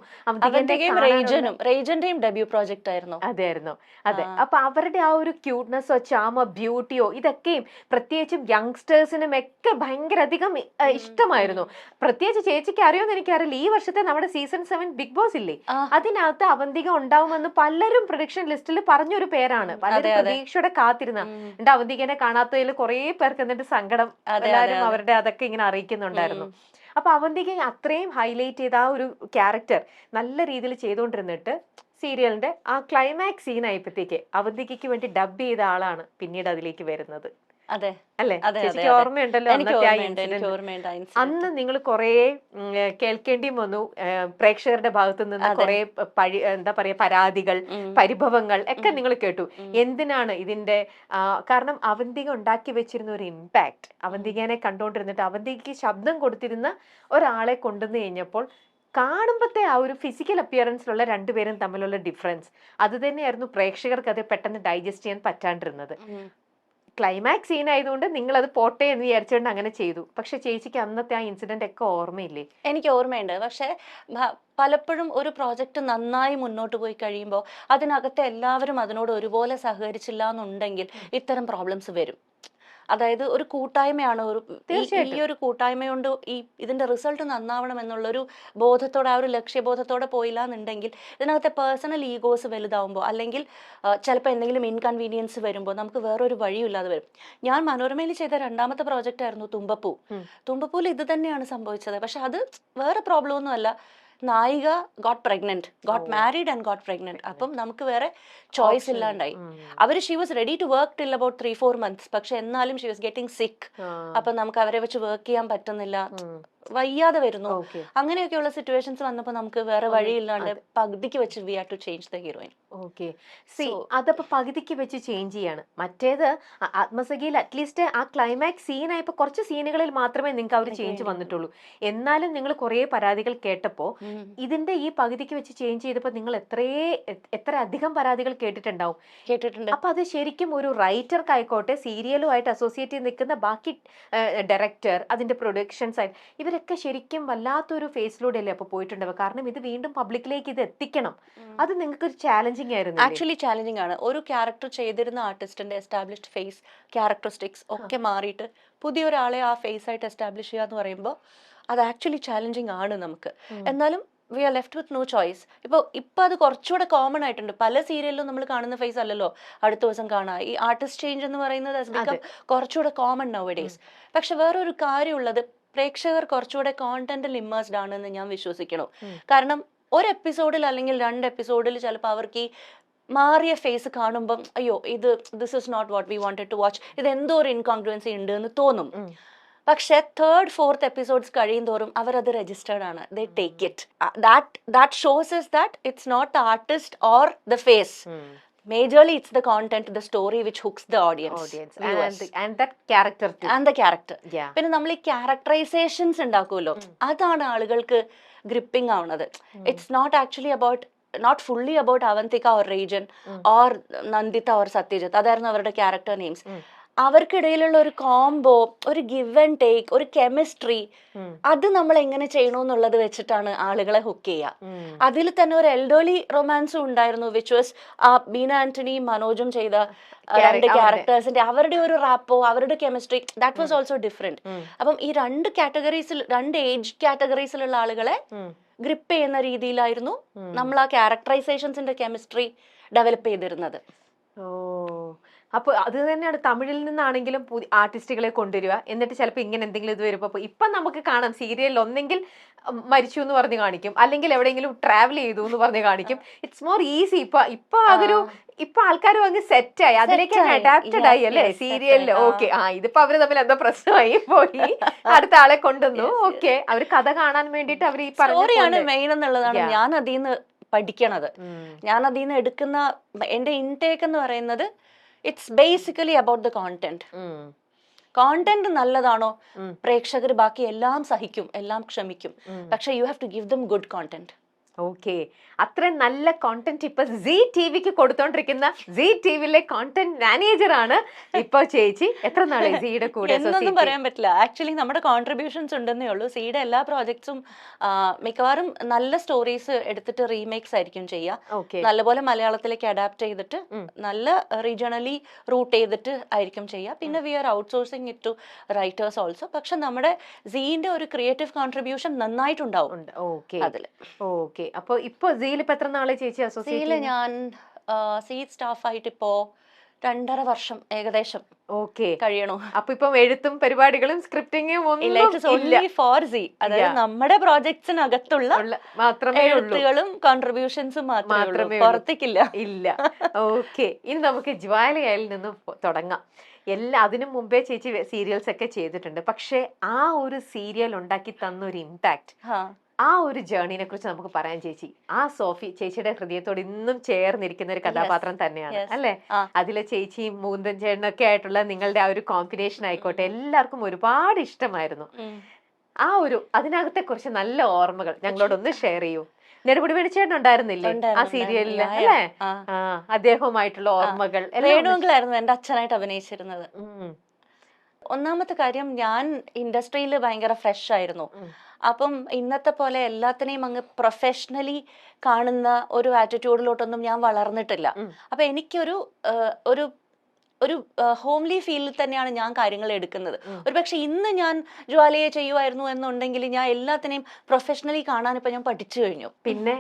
റേജന്റെയും ഡെബ്യൂ പ്രോജക്റ്റ് ആയിരുന്നു. അതെ തന്നെയായിരുന്നു. അതെ, അപ്പൊ അവരുടെ ആ ഒരു ക്യൂട്ട്നെസ്സോ ചാമോ ബ്യൂട്ടിയോ ഇതൊക്കെയും പ്രത്യേകിച്ചും യങ്സ്റ്റേഴ്സിനും ഒക്കെ ഭയങ്കര അധികം ഇഷ്ടമായിരുന്നു. പ്രത്യേകിച്ച് ചേച്ചിക്ക് അറിയുമെന്ന് എനിക്കറിയില്ല, ഈ വർഷത്തെ നമ്മുടെ സീസൺ 7 ബിഗ് ബോസ് ഇല്ലേ, അതിനകത്ത് അവന്തിക ഉണ്ടാവുമെന്ന് പലരും പ്രൊഡിക്ഷൻ ലിസ്റ്റിൽ പറഞ്ഞൊരു പേരാണ്. പലരും പ്രതീക്ഷയോടെ കാത്തിരുന്ന. എന്റെ അവന്തികനെ കാണാത്തതിൽ കുറെ പേർക്ക് എന്നിട്ട് സങ്കടം എല്ലാവരും അവരുടെ അതൊക്കെ ഇങ്ങനെ അറിയിക്കുന്നുണ്ടായിരുന്നു. അപ്പൊ അവന്തിക അത്രയും ഹൈലൈറ്റ് ചെയ്ത ആ ഒരു ക്യാരക്ടർ നല്ല രീതിയിൽ ചെയ്തുകൊണ്ടിരുന്നിട്ട് സീരിയലിന്റെ ആ ക്ലൈമാക്സ് സീൻ ആയപ്പോഴത്തേക്ക് അവന്തികയ്ക്ക് വേണ്ടി ഡബ് ചെയ്ത ആളാണ് പിന്നീട് അതിലേക്ക് വരുന്നത്. അതെ അല്ലേ? ചേച്ചിക്ക് ഓർമ്മയുണ്ടല്ലോ അന്നത്തെ ആ ഇൻസിഡന്റ്. അന്ന് നിങ്ങൾ കുറെ കേൾക്കേണ്ടിയും വന്നു, പ്രേക്ഷകരുടെ ഭാഗത്തു നിന്ന് കുറെ എന്താ പറയാ പരാതികൾ, പരിഭവങ്ങൾ ഒക്കെ നിങ്ങൾ കേട്ടു. എന്തിനാണ് ഇതിന്റെ കാരണം അവന്തിക ഉണ്ടാക്കി വെച്ചിരുന്ന ഒരു ഇമ്പാക്ട്, അവന്തികനെ കണ്ടോണ്ടിരുന്നിട്ട് അവന്തികയ്ക്ക് ശബ്ദം കൊടുത്തിരുന്ന ഒരാളെ കൊണ്ടുവന്നു കഴിഞ്ഞപ്പോൾ കാണുമ്പത്തെ ആ ഒരു ഫിസിക്കൽ അപ്പിയറൻസിലുള്ള രണ്ടുപേരും തമ്മിലുള്ള ഡിഫറൻസ് അത് തന്നെയായിരുന്നു പ്രേക്ഷകർക്ക് അത് പെട്ടെന്ന് ഡൈജസ്റ്റ് ചെയ്യാൻ പറ്റാണ്ടിരുന്നത്. ക്ലൈമാക്സ് സീൻ ആയതുകൊണ്ട് നിങ്ങൾ അത് പോട്ടെ എന്ന് വിചാരിച്ചുകൊണ്ട് അങ്ങനെ ചെയ്തു. പക്ഷെ ചേച്ചിക്ക് അന്നത്തെ ആ ഇൻസിഡന്റ് ഒക്കെ ഓർമ്മയില്ലേ? എനിക്ക് ഓർമ്മയുണ്ട്. പക്ഷെ പലപ്പോഴും ഒരു പ്രോജക്റ്റ് നന്നായി മുന്നോട്ട് പോയി കഴിയുമ്പോൾ അതിനകത്ത് എല്ലാവരും അതിനോട് ഒരുപോലെ സഹകരിച്ചില്ല എന്നുണ്ടെങ്കിൽ ഇത്തരം പ്രോബ്ലംസ് വരും. അതായത് ഒരു കൂട്ടായ്മയാണ്, ഈ ഒരു കൂട്ടായ്മ കൊണ്ട് ഇതിന്റെ റിസൾട്ട് നന്നാവണം എന്നുള്ളൊരു ബോധത്തോടെ, ആ ഒരു ലക്ഷ്യബോധത്തോടെ പോയില്ല എന്നുണ്ടെങ്കിൽ ഇതിനകത്തെ പേഴ്സണൽ ഈഗോസ് വലുതാവുമ്പോൾ അല്ലെങ്കിൽ ചിലപ്പോൾ എന്തെങ്കിലും ഇൻകൺവീനിയൻസ് വരുമ്പോൾ നമുക്ക് വേറൊരു വഴിയില്ലാതെ വരും. ഞാൻ മനോരമയിൽ ചെയ്ത രണ്ടാമത്തെ പ്രോജക്റ്റ് ആയിരുന്നു തുമ്പപ്പൂ. തുമ്പപ്പൂവിൽ ഇത് തന്നെയാണ് സംഭവിച്ചത്. പക്ഷെ അത് വേറെ പ്രോബ്ലം ഒന്നും അല്ല. നായിക got pregnant, got married and got pregnant. അപ്പം നമുക്ക് വേറെ ചോയ്സ് ഇല്ലാണ്ടായി. She was ready to work till about 3-4 months. പക്ഷെ എന്നാലും ഷീ വാസ് ഗെറ്റിംഗ് സിക്ക്. അപ്പൊ നമുക്ക് അവരെ വെച്ച് വർക്ക് ചെയ്യാൻ പറ്റുന്നില്ല, വയ്യാതെ വരുന്നു. അങ്ങനെയൊക്കെയുള്ള സിറ്റുവേഷൻസ് വന്നപ്പോൾ നമുക്ക് വേറെ വഴിയില്ലാണ്ട് പകുതിക്ക് വെച്ച് we have to change the heroine. Okay, സി അതപ്പോ പകുതിക്ക് വെച്ച് ചേഞ്ച് ചെയ്യാണ്. മറ്റേത് ആത്മസഖിയിൽ അറ്റ്ലീസ്റ്റ് ആ ക്ലൈമാക്സ് സീൻ ആയപ്പോ കുറച്ച് സീനുകളിൽ മാത്രമേ നിങ്ങൾക്ക് ആ ഒരു ചേഞ്ച് വന്നിട്ടുള്ളൂ. എന്നാലും നിങ്ങൾ കുറെ പരാതികൾ കേട്ടപ്പോ ഇതിന്റെ ഈ പകുതിക്ക് വെച്ച് ചേഞ്ച് ചെയ്തപ്പോ നിങ്ങൾ എത്ര അധികം പരാതികൾ കേട്ടിട്ടുണ്ടാവും. അപ്പൊ അത് ശരിക്കും ഒരു റൈറ്റർക്കായിക്കോട്ടെ, സീരിയലുമായിട്ട് അസോസിയേറ്റ് ചെയ്ത് നിൽക്കുന്ന ബാക്കി ഡയറക്ടർ, അതിന്റെ പ്രൊഡക്ഷൻ സൈഡ്, ഇവരൊക്കെ ശരിക്കും വല്ലാത്തൊരു ഫേസിലൂടെ അല്ലേ അപ്പൊ പോയിട്ടുണ്ടാവുക. കാരണം ഇത് വീണ്ടും പബ്ലിക്കിലേക്ക് ഇത് എത്തിക്കണം. അത് നിങ്ങൾക്ക് ഒരു ചാലഞ്ചിങ് ആയിരുന്നു. ആക്ച്വലി ചാലഞ്ചിങ് ആണ്. ഒരു ക്യാരക്ടർ ചെയ്തിരുന്ന ആർട്ടിസ്റ്റിന്റെ എസ്റ്റാബ്ലിഷ്ഡ് ഫേസ് ക്യാരക്ടറിസ്റ്റിക്സ് ഒക്കെ മാറിയിട്ട് പുതിയൊരാളെ ആ ഫേസ് ആയിട്ട് എസ്റ്റാബ്ലിഷ് ചെയ്യുക എന്ന് പറയുമ്പോൾ അത് ആക്ച്വലി ചാലഞ്ചിങ് ആണ് നമുക്ക്. എന്നാലും we are left with no choice. ഇപ്പൊ അത് കുറച്ചുകൂടെ കോമൺ ആയിട്ടുണ്ട്. പല സീരിയലിലും നമ്മൾ കാണുന്ന ഫേസ് അല്ലല്ലോ അടുത്ത ദിവസം കാണാം. ഈ ആർട്ടിസ്റ്റ് ചേഞ്ച് എന്ന് പറയുന്നത് കുറച്ചുകൂടെ കോമൺ നൗ ഡേയ്സ്. പക്ഷെ വേറൊരു കാര്യമുള്ളത്, പ്രേക്ഷകർ കുറച്ചുകൂടെ കോണ്ടന്റിൽ ഇമ്മേഴ്സ്ഡ് ആണെന്ന് ഞാൻ വിശ്വസിക്കണം. കാരണം ഒരു എപ്പിസോഡിൽ അല്ലെങ്കിൽ 2 എപ്പിസോഡിൽ ചിലപ്പോൾ അവർക്ക് ഈ മാറിയ ഫേസ് കാണുമ്പം അയ്യോ this is not what we wanted to watch, ഇത് എന്തോ ഒരു ഇൻകോൺഗ്രുവൻസി ഉണ്ട് എന്ന് തോന്നും. പക്ഷെ 3rd-4th എപ്പിസോഡ്സ് കഴിയും തോറും അവരത് രജിസ്റ്റേർഡ് ആണ്. They take it. That shows us that it's not the artist or the face. Majorly it's the content, the story which hooks the audience and that character too. And the character. പിന്നെ നമ്മൾ ഈ characterisations ഉണ്ടാക്കുമല്ലോ, അതാണ് ആളുകൾക്ക് gripping ആവുന്നത്. It's not actually not fully about Avantika or Rajan or Nandita or Satyajit. അതായിരുന്നു അവരുടെ character names. അവർക്കിടയിലുള്ള ഒരു combo, ഒരു ഗിവ് ആൻഡ് ടേക്ക്, ഒരു കെമിസ്ട്രി, അത് നമ്മൾ എങ്ങനെ ചെയ്യണമെന്നുള്ളത് വെച്ചിട്ടാണ് ആളുകളെ ഹുക്ക് ചെയ്യുക. അതിൽ തന്നെ ഒരു എൽഡർലി റൊമാൻസും ഉണ്ടായിരുന്നു, വിച്ച് വാസ് ബീന ആന്റണി മനോജും ചെയ്ത 2 ക്യാരക്ടേഴ്സിന്റെ അവരുടെ ഒരു റാപ്പോ, അവരുടെ chemistry, that was also different. അപ്പം ഈ 2 ഏജ് കാറ്റഗറീസിലുള്ള ആളുകളെ ഗ്രിപ്പ് ചെയ്യുന്ന രീതിയിലായിരുന്നു നമ്മൾ ആ ക്യാരക്ടറൈസേഷൻസിന്റെ കെമിസ്ട്രി ഡെവലപ്പ് ചെയ്തിരുന്നത്. അപ്പൊ അത് തന്നെയാണ് തമിഴിൽ നിന്നാണെങ്കിലും ആർട്ടിസ്റ്റുകളെ കൊണ്ടുവരിക, എന്നിട്ട് ചിലപ്പോൾ ഇങ്ങനെ എന്തെങ്കിലും ഇത് വരുമ്പോ ഇപ്പൊ നമുക്ക് കാണാം സീരിയലിൽ ഒന്നെങ്കിൽ മരിച്ചു എന്ന് പറഞ്ഞ് കാണിക്കും, അല്ലെങ്കിൽ എവിടെയെങ്കിലും ട്രാവൽ ചെയ്തു എന്ന് പറഞ്ഞ് കാണിക്കും. It's more easy. ഇപ്പൊ അതൊരു ആൾക്കാരും അങ്ങ് സെറ്റായി, അതിലേക്ക് അഡാപ്റ്റഡ് ആയി അല്ലേ സീരിയലില്. ഓക്കെ, ഇതിപ്പോ അവര് തമ്മിൽ എന്തോ പ്രശ്നമായി പോയി, അടുത്ത ആളെ കൊണ്ടുവന്നു. ഓക്കെ, അവര് കഥ കാണാൻ വേണ്ടിട്ട് അവർ ഈ സ്റ്റോറിയാണ് മെയിൻ എന്നുള്ളതാണ് ഞാൻ അതിൽ നിന്ന് പഠിക്കണത്. ഞാൻ അതിൽ നിന്ന് എടുക്കുന്ന എന്റെ ഇൻടേക്ക് എന്ന് പറയുന്നത് it's basically about the content. Content നല്ലതാണോ, പ്രേക്ഷകർ ബാക്കി എല്ലാം സഹിക്കും, എല്ലാം ക്ഷമിക്കും. പക്ഷെ you have to give them good content. Okay, അത്രയും നല്ല കോണ്ടന്റ് ഇപ്പൊ സീ ടിവിക്ക് കൊടുത്തോണ്ടിരിക്കുന്ന സീ ടിവിയിലെ കോണ്ടന്റ് മാനേജർ ആണ് ഇപ്പൊ ചേച്ചി. എത്ര നാളെ സീയുടെ കൂടെ? എന്നൊന്നും പറയാൻ പറ്റില്ല. ആക്ച്വലി നമ്മുടെ കോൺട്രിബ്യൂഷൻസ് ഉണ്ടെന്നേ ഉള്ളൂ. സീയുടെ എല്ലാ പ്രോജക്ട്സും മിക്കവാറും നല്ല സ്റ്റോറീസ് എടുത്തിട്ട് റീമേക്സ് ആയിരിക്കും ചെയ്യുക. നല്ലപോലെ മലയാളത്തിലേക്ക് അഡാപ്റ്റ് ചെയ്തിട്ട് നല്ല റീജിയണലി റൂട്ട് ചെയ്തിട്ട് ആയിരിക്കും ചെയ്യുക. പിന്നെ we are outsourcing it to writers also. പക്ഷെ നമ്മുടെ സീന്റെ ഒരു ക്രിയേറ്റീവ് കോൺട്രിബ്യൂഷൻ നന്നായിട്ടുണ്ടാവും അതില്. ഓക്കെ, അപ്പൊ ഇപ്പൊ സീൽ ഇപ്പൊ എത്ര നാളെ ചേച്ചി അസോസിയേറ്റ്? ഞാൻ സീ സ്റ്റാഫ് ആയിട്ട് ഇപ്പോ 2.5 വർഷം ഏകദേശം കഴിയണു. അപ്പൊ ഇപ്പം എഴുത്തും പരിപാടികളും സ്ക്രിപ്റ്റിംഗും ഫോർ സീ, അതായത് നമ്മുടെ പ്രോജക്ട്സിനകത്തുള്ള മാത്രമേ എഴുത്തുകളും കോൺട്രിബ്യൂഷൻസും മാത്രമേ പുറത്തേക്കില്ല. ഇല്ല. ഓക്കെ, ഇനി നമുക്ക് ജ്വാലയിൽ നിന്ന് തുടങ്ങാം. അതിനു മുമ്പേ ചേച്ചി സീരിയൽസ് ഒക്കെ ചെയ്തിട്ടുണ്ട്. പക്ഷെ ആ ഒരു സീരിയൽ ഉണ്ടാക്കി തന്ന ഒരു ഇമ്പാക്ട്, ആ ഒരു ജേർണിനെ കുറിച്ച് നമുക്ക് പറയാം ചേച്ചി. ആ സോഫി ചേച്ചിയുടെ ഹൃദയത്തോട് ഇന്നും ചേർന്നിരിക്കുന്ന ഒരു കഥാപാത്രം തന്നെയാണ് അല്ലെ? അതിലെ ചേച്ചിയും മൂന്തൻ ചേട്ടനൊക്കെ ആയിട്ടുള്ള നിങ്ങളുടെ ആ ഒരു കോമ്പിനേഷൻ ആയിക്കോട്ടെ, എല്ലാവർക്കും ഒരുപാട് ഇഷ്ടമായിരുന്നു. ആ ഒരു അതിനകത്തെ കുറിച്ച് നല്ല ഓർമ്മകൾ ഞങ്ങളോടൊന്ന് ഷെയർ ചെയ്യൂ. നെടുമുടി വേണുചേട്ടൻ ഉണ്ടായിരുന്നില്ലേ ആ സീരിയലില് അല്ലേ? അദ്ദേഹവുമായിട്ടുള്ള ഓർമ്മകൾ. വേണുവെങ്കിലായിരുന്നു എന്റെ അച്ഛനായിട്ട് അഭിനയിച്ചിരുന്നത്. ഒന്നാമത്തെ കാര്യം, ഞാൻ ഇൻഡസ്ട്രിയിൽ ഭയങ്കര ഫ്രഷ് ആയിരുന്നു. അപ്പം ഇന്നത്തെ പോലെ എല്ലാത്തിനെയും അങ്ങ് പ്രൊഫഷണലി കാണുന്ന ഒരു ആറ്റിറ്റ്യൂഡിലോട്ടൊന്നും ഞാൻ വളർന്നിട്ടില്ല. അപ്പൊ എനിക്കൊരു ഒരു ഒരു ഹോംലി ഫീലിൽ തന്നെയാണ് ഞാൻ കാര്യങ്ങൾ എടുക്കുന്നത്. ഒരു പക്ഷെ ഇന്ന് ഞാൻ ജ്വാലയെ ചെയ്യുമായിരുന്നു എന്നുണ്ടെങ്കിൽ ഞാൻ എല്ലാത്തിനെയും പ്രൊഫഷണലി കാണാൻ ഇപ്പൊ ഞാൻ പഠിച്ചു കഴിഞ്ഞു. പിന്നെ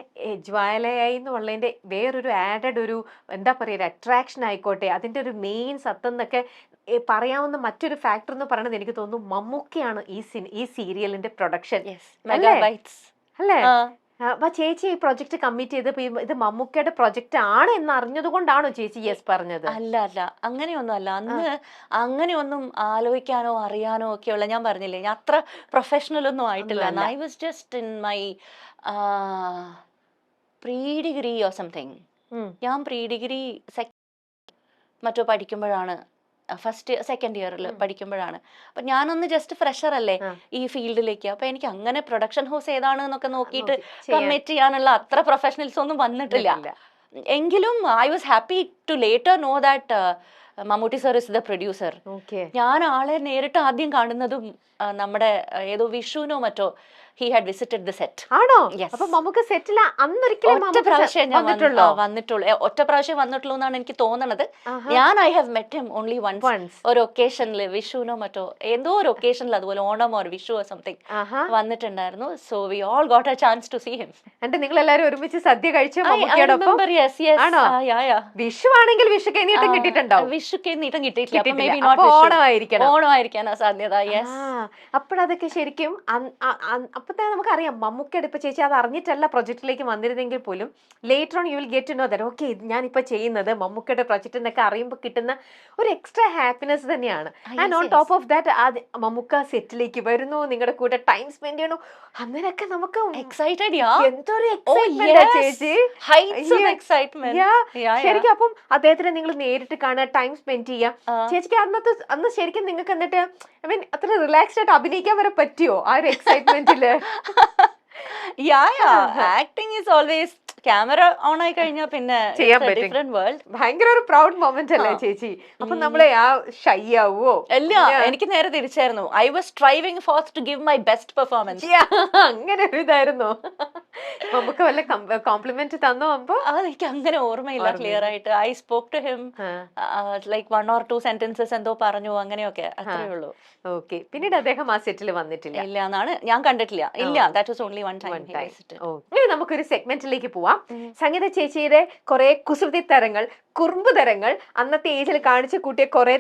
ജ്വാലയായി എന്നുള്ളതിന്റെ വേറൊരു ആഡഡ് ഒരു എന്താ പറയുക അട്രാക്ഷൻ ആയിക്കോട്ടെ, അതിന്റെ ഒരു മെയിൻ സത്യം എന്നൊക്കെ പറയാവുന്ന മറ്റൊരു ഫാക്ടർ എന്ന് പറയുന്നത് എനിക്ക് തോന്നുന്നു മമ്മൂക്കയാണ് ഈ സീരിയലിന്റെ പ്രൊഡക്ഷൻ അല്ലേ? അപ്പൊ ചേച്ചി ഈ പ്രൊജക്ട് കമ്മിറ്റ് ചെയ്തപ്പോ ഇത് മമ്മൂക്കയുടെ പ്രൊജക്ട് ആണ് എന്ന് അറിഞ്ഞത് കൊണ്ടാണോ ചേച്ചി യെസ് പറഞ്ഞത്? അല്ല, അങ്ങനെയൊന്നും അല്ല. അന്ന് അങ്ങനെയൊന്നും ആലോചിക്കാനോ അറിയാനോ ഒക്കെയുള്ള, ഞാൻ പറഞ്ഞില്ലേ, ഞാൻ അത്ര പ്രൊഫഷണൽ ഒന്നും ആയിട്ടില്ല. I was just in my pre degree or something. ഞാൻ പ്രീ ഡിഗ്രി മറ്റോ പഠിക്കുമ്പോഴാണ്, സെക്കൻഡ് ഇയറിൽ പഠിക്കുമ്പോഴാണ്. അപ്പൊ ഞാനൊന്ന് ജസ്റ്റ് ഫ്രഷർ അല്ലേ ഈ ഫീൽഡിലേക്ക്. അപ്പൊ എനിക്ക് അങ്ങനെ പ്രൊഡക്ഷൻ ഹൗസ് ഏതാണ് എന്നൊക്കെ നോക്കിയിട്ട് കമ്മിറ്റ് ചെയ്യാനുള്ള അത്ര പ്രൊഫഷണൽസ് ഒന്നും വന്നിട്ടില്ല. എങ്കിലും I was happy to later know that Mammootty sir is the producer. ഞാൻ ആളെ നേരിട്ട് ആദ്യം കാണുന്നതും നമ്മുടെ ഏതോ വിഷുവിനോ മറ്റോ he had visited the set. ആണോ? അപ്പൊ നമുക്ക് സെറ്റിൽ അന്നൊരിക്കലും ഒറ്റ പ്രാവശ്യം വന്നിട്ടുള്ളൂ. ഒറ്റ പ്രാവശ്യം വന്നിട്ടുള്ളൂ എന്നാണ് എനിക്ക് തോന്നണത്. ഞാൻ I have met him only once. ഒരു ഒക്കേഷനിൽ, വിഷുവിനോ മറ്റോ ഏതോ ഒരു ഒക്കേഷനിൽ, അതുപോലെ Onam or Vishu or something വന്നിട്ടുണ്ടായിരുന്നു. So we all got a chance to see him. എന്നിട്ട് നിങ്ങൾ എല്ലാവരും ഒരുമിച്ച് സദ്യ കഴിച്ചു മമ്മൂക്കയോടൊപ്പം? വിഷു ആണെങ്കിൽ വിഷുക്ക് നീട്ടം കിട്ടിയിട്ടുണ്ടാവും. വിഷുക്ക് നീട്ടം കിട്ടിയിട്ടില്ല. ഓണമായിരിക്കാനാ സാധ്യത. അപ്പോഴതൊക്കെ ശരിക്കും അപ്പത്തെ നമുക്കറിയാം മമ്മൂക്കയുടെ ഇപ്പൊ ചേച്ചി അത് അറിഞ്ഞിട്ടല്ല പ്രൊജക്റ്റിലേക്ക് വന്നിരുന്നെങ്കിൽ പോലും later on you will get to know that okay ഞാനിപ്പോ ചെയ്യുന്നത് മമ്മൂക്കയുടെ പ്രൊജക്റ്റ് എന്നൊക്കെ അറിയുമ്പോൾ കിട്ടുന്ന ഒരു എക്സ്ട്രാ ഹാപ്പിനെസ് തന്നെയാണ്. And on top of that Mammukka സെറ്റിലേക്ക് വരുന്നു, നിങ്ങളുടെ കൂടെ ടൈം സ്പെൻഡ് ചെയ്യണു, അങ്ങനെയൊക്കെ നമുക്ക് എക്സൈറ്റഡ്. എന്തൊരു ചേച്ചി ശരിക്കും. അപ്പം അദ്ദേഹത്തിനെ നിങ്ങൾ നേരിട്ട് കാണുക, ടൈം സ്പെൻഡ് ചെയ്യാം. ചേച്ചിക്ക് അന്ന് ശരിക്കും നിങ്ങൾക്ക് എന്നിട്ട് ഐ മീൻ അത്ര റിലാക്സ്ഡ് ആയിട്ട് അഭിനയിക്കാൻ വരെ പറ്റിയോ ആ ഒരു എക്സൈറ്റ്മെന്റില്? Acting is always, camera on ആയി കഴിഞ്ഞാൽ പിന്നെ ഡിഫറെന്റ് വേൾഡ്. ഭയങ്കര ഒരു പ്രൗഡ് മൊമെന്റ് അല്ലേ ചേച്ചി? അപ്പൊ നമ്മളെ ആ ഷൈ ആവോ? അല്ല, എനിക്ക് നേരെ തിരിച്ചായിരുന്നു. I was striving for to give my best performance. അങ്ങനെ ഒരു ഇതായിരുന്നു. നമുക്ക് വല്ല കോംപ്ലിമെന്റ് തന്നോ? അപ്പൊ എനിക്ക് അങ്ങനെ ഓർമ്മയില്ല ക്ലിയർ ആയിട്ട്. I spoke to him like 1 or 2 sentences എന്തോ പറഞ്ഞു, അങ്ങനെയൊക്കെ, അത്രേ ഉള്ളൂ. ഓക്കെ, പിന്നീട് അദ്ദേഹം ആ സെറ്റിൽ വന്നിട്ടില്ല? ഇല്ല എന്നാണ് ഞാൻ കണ്ടിട്ടില്ല. ഇല്ല, that was only one time. ഇനി നമുക്കൊരു സെഗ്മെന്റിലേക്ക് പോവാം. സംഗീത ചേച്ചിയുടെ കുറെ കുസൃതി തരങ്ങൾ, കുറുമ്പ് തരങ്ങൾ, അന്നത്തെ ഏജിൽ കാണിച്ചു കൂട്ടിയ കുറെ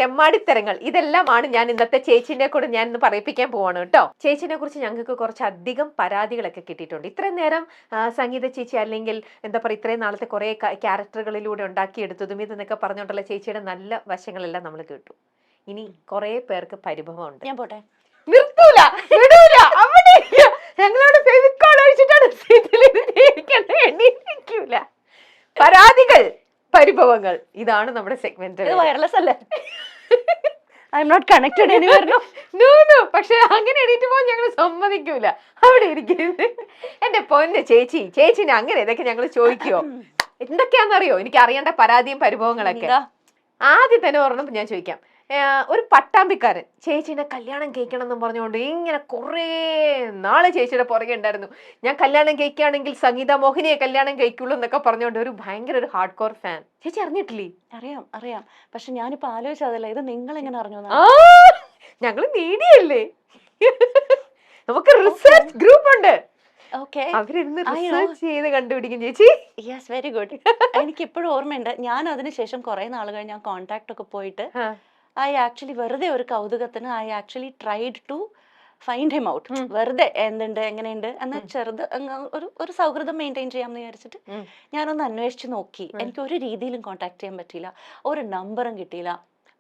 തെമ്മാടിത്തരങ്ങൾ, ഇതെല്ലാമാണ് ഞാൻ ഇന്നത്തെ ചേച്ചിനെ കൂടെ ഞാൻ ഇന്ന് പറയിപ്പിക്കാൻ പോവാണ് കേട്ടോ. ചേച്ചിനെ കുറിച്ച് ഞങ്ങൾക്ക് കുറച്ചധികം പരാതികളൊക്കെ കിട്ടിയിട്ടുണ്ട്. ഇത്രയും നേരം സംഗീത ചേച്ചി അല്ലെങ്കിൽ എന്താ പറയുക ഇത്രയും നാളത്തെ കുറെ ക്യാരക്ടറുകളിലൂടെ ഉണ്ടാക്കിയെടുത്തതും ഇതെന്നൊക്കെ പറഞ്ഞുകൊണ്ടുള്ള ചേച്ചിയുടെ നല്ല വശങ്ങളെല്ലാം നമ്മൾ കേട്ടു. ഇനി കുറെ പേർക്ക് പരിഭവമുണ്ട്. ഞാൻ പോട്ടെ, നിർത്തൂല, വിടൂല, അവിടെ ഞങ്ങളോട് ഫെവിക്കോൾ അടിച്ചിട്ടാണ് എണീക്കൂല. പരാതികൾ, പരിഭവങ്ങൾ, ഇതാണ് നമ്മുടെ സെഗ്മെന്റ്. വയർലെസ് അല്ലേ? I'm not connected anywhere. No. പക്ഷെ അങ്ങനെ എണീറ്റ് പോകാൻ ഞങ്ങൾ സമ്മതിക്കൂല. അവിടെ ഇരിക്കുന്നത്. എന്റെ പൊന്ന് ചേച്ചി, ചേച്ചിനെ അങ്ങനെ ഇതൊക്കെ ഞങ്ങൾ ചോദിക്കുവോ? എന്തൊക്കെയാണെന്നറിയോ എനിക്ക് അറിയേണ്ട പരാതിയും പരിഭവങ്ങളൊക്കെ. ആദ്യം തന്നെ പറഞ്ഞപ്പോൾ ഞാൻ ചോദിക്കാം, ഒരു പട്ടാമ്പിക്കാരൻ ചേച്ചീനെ കല്യാണം കഴിക്കണം എന്ന് പറഞ്ഞുകൊണ്ട് ഇങ്ങനെ കുറേ നാള് ചേച്ചിയുടെ പുറകെ ഉണ്ടായിരുന്നു. ഞാൻ കല്യാണം കഴിക്കുകയാണെങ്കിൽ സംഗീത മോഹിനിയെ കല്യാണം കഴിക്കുള്ളൂ എന്നൊക്കെ പറഞ്ഞുകൊണ്ട് ഒരു ഭയങ്കര ഒരു ഹാർഡ് കോർ ഫാൻ. ചേച്ചി അറിഞ്ഞിട്ടില്ലേ? അറിയാം. പക്ഷെ ഞാനിപ്പോ ആലോചിച്ചതല്ല, ഇത് നിങ്ങൾ എങ്ങനെ അറിഞ്ഞു? ഞങ്ങള് മീഡിയല്ലേ, നമുക്ക് റിസർച്ച് ഗ്രൂപ്പ് ഉണ്ട്. അവരിരുന്ന് റിസർച്ച് ചെയ്ത് കണ്ടുപിടിക്കും ചേച്ചി. Yes, very good. എനിക്ക് ഇപ്പോഴും ഓർമ്മയുണ്ട്. ഞാൻ അതിനുശേഷം കുറെ നാൾ കഴിഞ്ഞ് ഞാൻ കോണ്ടാക്ട് ഒക്കെ പോയിട്ട് ഐ ആക്ച്വലി വെറുതെ ഒരു കൗതുകത്തിന് I actually tried to find him out. വെറുതെ എന്തുണ്ട് എങ്ങനെയുണ്ട് എന്ന് ഒരു സൗഹൃദം മെയിൻറ്റെയിൻ ചെയ്യാമെന്ന് വിചാരിച്ചിട്ട് ഞാനൊന്ന് അന്വേഷിച്ച് നോക്കി. എനിക്ക് ഒരു രീതിയിലും കോണ്ടാക്ട് ചെയ്യാൻ പറ്റിയില്ല, ഒരു നമ്പറും കിട്ടിയില്ല.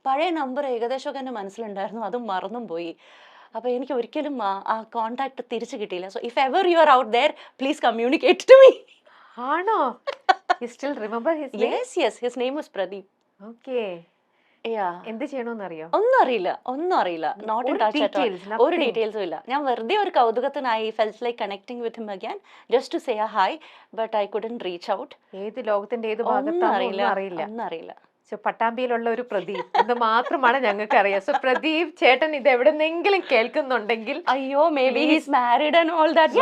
പഴയ നമ്പർ ഏകദേശമൊക്കെ എൻ്റെ മനസ്സിലുണ്ടായിരുന്നു, അതും മറന്നും പോയി. അപ്പൊ എനിക്ക് ഒരിക്കലും ആ കോണ്ടാക്ട് തിരിച്ചു കിട്ടിയില്ല. So if ever you are out there, please communicate to me. ആണോ? You still remember his name? Yes, his name was Pradeep. Okay. Yeah. എന്ത് ചെയ്യണമെന്ന് അറിയോ? ഒന്നും അറിയില്ല. Not in touch at all. ഒരു ഡീറ്റെയിൽസും ഇല്ല. ഞാൻ വെറുതെ ഒരു കൗതുകത്തിനായി felt like connecting with him again just to say a hi, but I couldn't reach out. ഏത് ലോകത്തിന്റെ ഏത് ഭാഗത്താണെന്ന് അറിയില്ല. സോ പട്ടാമ്പിയിലുള്ള ഒരു പ്രദീപ് എന്ന് മാത്രമാണ് ഞങ്ങൾക്ക് അറിയാം. സോ പ്രദീപ് ചേട്ടൻ ഇത് എവിടെന്നെങ്കിലും കേൾക്കുന്നുണ്ടെങ്കിൽ, അയ്യോ may be he's married and all that.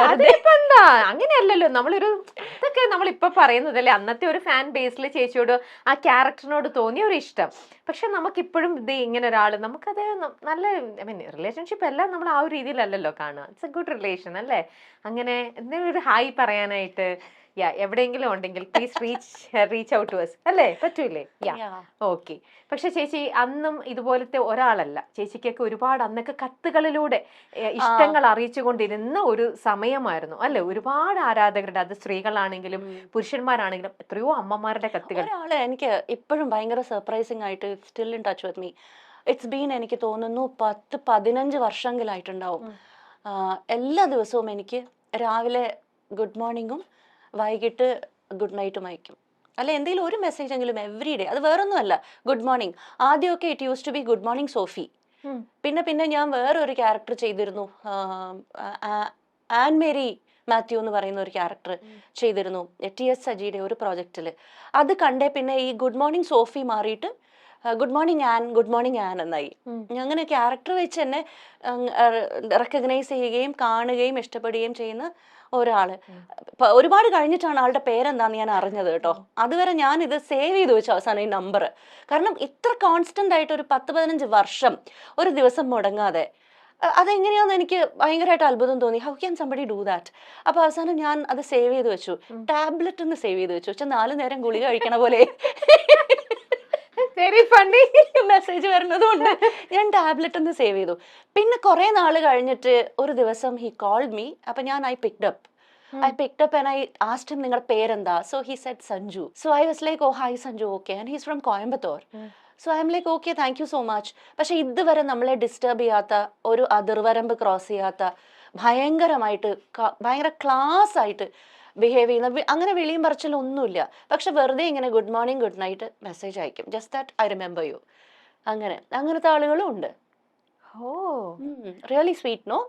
എന്താ അങ്ങനെയല്ലല്ലോ, നമ്മളൊരു ഇതൊക്കെ നമ്മളിപ്പൊ പറയുന്നതല്ലേ, അന്നത്തെ ഒരു ഫാൻ ബേസിൽ ചേച്ചിയോട് ആ ക്യാരക്ടറിനോട് തോന്നിയ ഒരു ഇഷ്ടം. പക്ഷെ നമുക്കിപ്പോഴും ഇത് ഇങ്ങനെ ഒരാള്, നമുക്കത് നല്ല ഐ മീൻ റിലേഷൻഷിപ്പ് എല്ലാം നമ്മൾ ആ ഒരു രീതിയിലല്ലല്ലോ കാണുക. ഇറ്റ്സ് എ ഗുഡ് റിലേഷൻ അല്ലേ? അങ്ങനെ എന്തെങ്കിലും ഒരു ഹായ് പറയാനായിട്ട് എവിടെയെങ്കിലും ഉണ്ടെങ്കിൽ please reach out to us അല്ലേ? പറ്റൂലേ? ഓക്കെ. പക്ഷെ ചേച്ചി അന്നും ഇതുപോലത്തെ ഒരാളല്ല. ചേച്ചിക്കൊക്കെ ഒരുപാട് അന്നൊക്കെ കത്തുകളിലൂടെ ഇഷ്ടങ്ങൾ അറിയിച്ചുകൊണ്ടിരുന്ന ഒരു സമയമായിരുന്നു അല്ലെ? ഒരുപാട് ആരാധകരുടെ, അത് സ്ത്രീകളാണെങ്കിലും പുരുഷന്മാരാണെങ്കിലും എത്രയോ അമ്മമാരുടെ കത്തുകൾ. ഒരാള് എനിക്ക് ഇപ്പോഴും ഭയങ്കര സർപ്രൈസിംഗ് ആയിട്ട് still in touch with me. It's been എനിക്ക് തോന്നുന്നു 10-15 വർഷങ്ങളായിട്ടുണ്ടാവും. എല്ലാ ദിവസവും എനിക്ക് രാവിലെ ഗുഡ് മോർണിംഗും വൈകിട്ട് ഗുഡ് നൈറ്റും അയക്കും. അല്ല എന്തെങ്കിലും ഒരു മെസ്സേജ് എങ്കിലും എവറി ഡേ. അത് വേറൊന്നുമല്ല, ഗുഡ് മോർണിംഗ്. ആദ്യമൊക്കെ it used to be good morning Sophie. പിന്നെ ഞാൻ വേറൊരു ക്യാരക്ടർ ചെയ്തിരുന്നു, ആൻ മേരി മാത്യു എന്ന് പറയുന്ന ഒരു ക്യാരക്ടർ ചെയ്തിരുന്നു TS സജിയുടെ ഒരു പ്രോജക്റ്റിൽ. അത് കണ്ടേ പിന്നെ ഈ ഗുഡ് മോർണിംഗ് സോഫി മാറിയിട്ട് ഗുഡ് മോർണിംഗ് ആൻ എന്നായി. അങ്ങനെ ക്യാരക്ടർ വെച്ച് തന്നെ റെക്കഗ്നൈസ് ചെയ്യുകയും കാണുകയും ഇഷ്ടപ്പെടുകയും ചെയ്യുന്ന ഒരാള്. ഒരുപാട് കഴിഞ്ഞിട്ടാണ് ആളുടെ പേരെന്താന്ന് ഞാൻ അറിഞ്ഞത് കേട്ടോ. അതുവരെ ഞാൻ ഇത് സേവ് ചെയ്ത് വെച്ചു അവസാനം ഈ നമ്പർ. കാരണം ഇത്ര കോൺസ്റ്റന്റ് ആയിട്ട് ഒരു 10-15 വർഷം ഒരു ദിവസം മുടങ്ങാതെ അതെങ്ങനെയാന്ന് എനിക്ക് ഭയങ്കരമായിട്ട് അത്ഭുതം തോന്നി. How can somebody do that? അപ്പൊ അവസാനം ഞാൻ അത് സേവ് ചെയ്ത് വെച്ചു, ടാബ്ലറ്റ് ഒന്ന് സേവ് ചെയ്ത് വെച്ചു. 4 നേരം ഗുളിക കഴിക്കണ പോലെ വെരി ഫണ്ണി മെസ്സേജ് വരുന്നത് കൊണ്ട് ഞാൻ ടാബ്ലറ്റ് ഒന്ന് സേവ് ചെയ്തു. പിന്നെ കുറെ നാൾ കഴിഞ്ഞിട്ട് ഒരു ദിവസം ഹി കോൾഡ് മീ. അപ്പൊ ഞാൻ I picked up and I asked him നിങ്ങളുടെ പേരെന്താ? So he said Sanju. So I was like, oh hi Sanju, okay, and he's from Coimbatore. So I'm like, okay, thank you so much. പക്ഷെ ഇതുവരെ നമ്മളെ disturb ചെയ്യാത്ത, ഒരു അതിർവരമ്പ് cross ചെയ്യാത്ത, ഭയങ്കര class ആയിട്ട് ബിഹേവ് ചെയ്യുന്ന, അങ്ങനെ വിളിയും പറച്ചിലും ഒന്നുമില്ല. പക്ഷെ വെറുതെ ഇങ്ങനെ good morning good night message അയക്കും, just that I remember you. അങ്ങനത്തെ ആളുകളും ഉണ്ട്. Really sweet, no?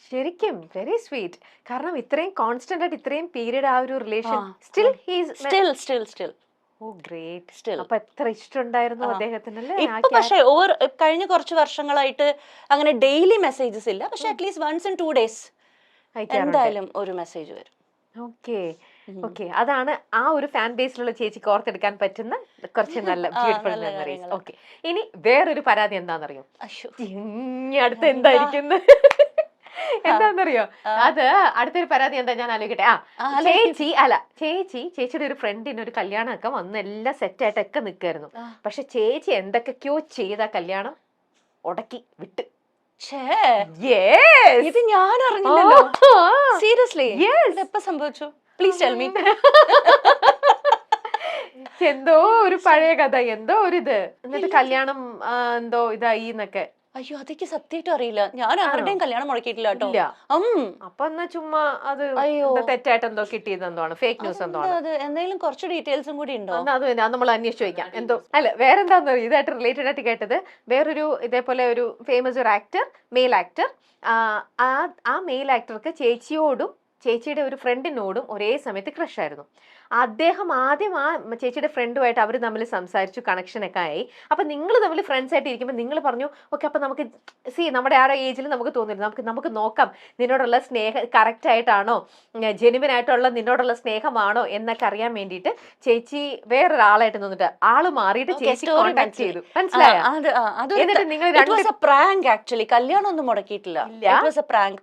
ശരിക്കും വെരി സ്വീറ്റ്. കാരണം ഇത്രയും കോൺസ്റ്റന്റ് ആയിട്ട് ഇത്രയും പീരീഡ് ആ ഒരു relation still oh great. Still അപ്പൊ എത്ര ഇഷ്ടമുണ്ടായിരുന്നു അദ്ദേഹത്തിനല്ലേ? പക്ഷെ കഴിഞ്ഞ കുറച്ച് വർഷങ്ങളായിട്ട് അങ്ങനെ ഡെയിലി മെസ്സേജസ് ഇല്ല. പക്ഷെ അറ്റ്ലീസ്റ്റ് വൺസ് ഇൻ 2 days എന്തായാലും ഒരു മെസ്സേജ് വരും. ഓക്കെ. അതാണ് ആ ഒരു ഫാൻ ബേസിലുള്ള ചേച്ചിക്ക് ഓർത്തെടുക്കാൻ പറ്റുന്ന കുറച്ച് നല്ല ബ്യൂട്ടിഫുൾ മെമ്മറീസ്. ഓക്കെ. ഇനി വേറൊരു പരാതി എന്താണെന്നറിയോ? അടുത്ത് എന്തായിരിക്കുന്നു എന്താണെന്നറിയോ? അത് അടുത്തൊരു പരാതി എന്താ ഞാൻ ആലോചിക്കട്ടെ. ചേച്ചിയുടെ ഒരു ഫ്രണ്ടിന് ഒരു കല്യാണമൊക്കെ വന്ന് എല്ലാം സെറ്റായിട്ടൊക്കെ നിൽക്കായിരുന്നു. പക്ഷെ ചേച്ചി എന്തൊക്കെയോ ചെയ്ത കല്യാണം ഉടക്കി വിട്ട്. ഇത് ഞാൻ അറിഞ്ഞില്ലല്ലോ. സീരിയസ്ലി? എപ്പോ സംഭവിച്ചു? Please tell me. എന്തോ ഒരു പഴയ കഥ, എന്തോ ഒരു ഇത്, എന്നിട്ട് കല്യാണം എന്തോ ഇതായി എന്നൊക്കെ. അയ്യോ അതൊക്കെ സത്യമായിട്ടും അറിയില്ല. ഞാൻ ആരുടെയും കല്യാണം മുടക്കിയിട്ടില്ല കേട്ടോ. അപ്പൊ എന്നാ ചുമ്മാ അത് അയ്യോ തെറ്റായിട്ട് എന്തോ കിട്ടിയതെന്തോ ഫേക്ക് ന്യൂസ് എന്തോ അത് എന്തെങ്കിലും കുറച്ച് ഡീറ്റെയിൽസും കൂടി ഉണ്ടോ? അത് നമ്മൾ അന്വേഷിച്ച് വയ്ക്കാം. എന്തോ അല്ല വേറെന്താന്ന് ഇതായിട്ട് റിലേറ്റഡ് ആയിട്ട് കേട്ടത്, വേറൊരു ഇതേപോലെ ഒരു ഫേമസ് ഒരു ആക്ടർ, മെയിൽ ആക്ടർ, ആ മെയിൽ ആക്ടർക്ക് ചേച്ചിയോടും ചേച്ചിയുടെ ഒരു ഫ്രണ്ടിനോടും ഒരേ സമയത്ത് ക്രഷ് ആയിരുന്നു. അദ്ദേഹം ആദ്യം ആ ചേച്ചിയുടെ ഫ്രണ്ടുമായിട്ട് അവർ തമ്മിൽ സംസാരിച്ചു, കണക്ഷനൊക്കെ ആയി. അപ്പൊ നിങ്ങൾ തമ്മിൽ ഫ്രണ്ട്സ് ആയിട്ട് ഇരിക്കുമ്പോൾ നിങ്ങൾ പറഞ്ഞു ഓക്കെ അപ്പൊ നമുക്ക് നമ്മുടെ ആ ഏജിൽ നമുക്ക് തോന്നിയിരുന്നു നമുക്ക് നോക്കാം നിന്നോടുള്ള സ്നേഹം കറക്റ്റ് ആയിട്ടാണോ, ജെനുവിൻ ആയിട്ടുള്ള നിന്നോടുള്ള സ്നേഹമാണോ എന്നൊക്കെ അറിയാൻ വേണ്ടിയിട്ട് ചേച്ചി വേറൊരാളായിട്ട് നിന്നിട്ട് ആള് മാറിയിട്ട് ചേച്ചി കോൺടാക്ട് ചെയ്തു. മനസ്സിലായോ? എന്നിട്ട് നിങ്ങൾ പ്രാങ്ക് ആക്ച്വലി കല്യാണം ഒന്നും മുടക്കിയിട്ടില്ല.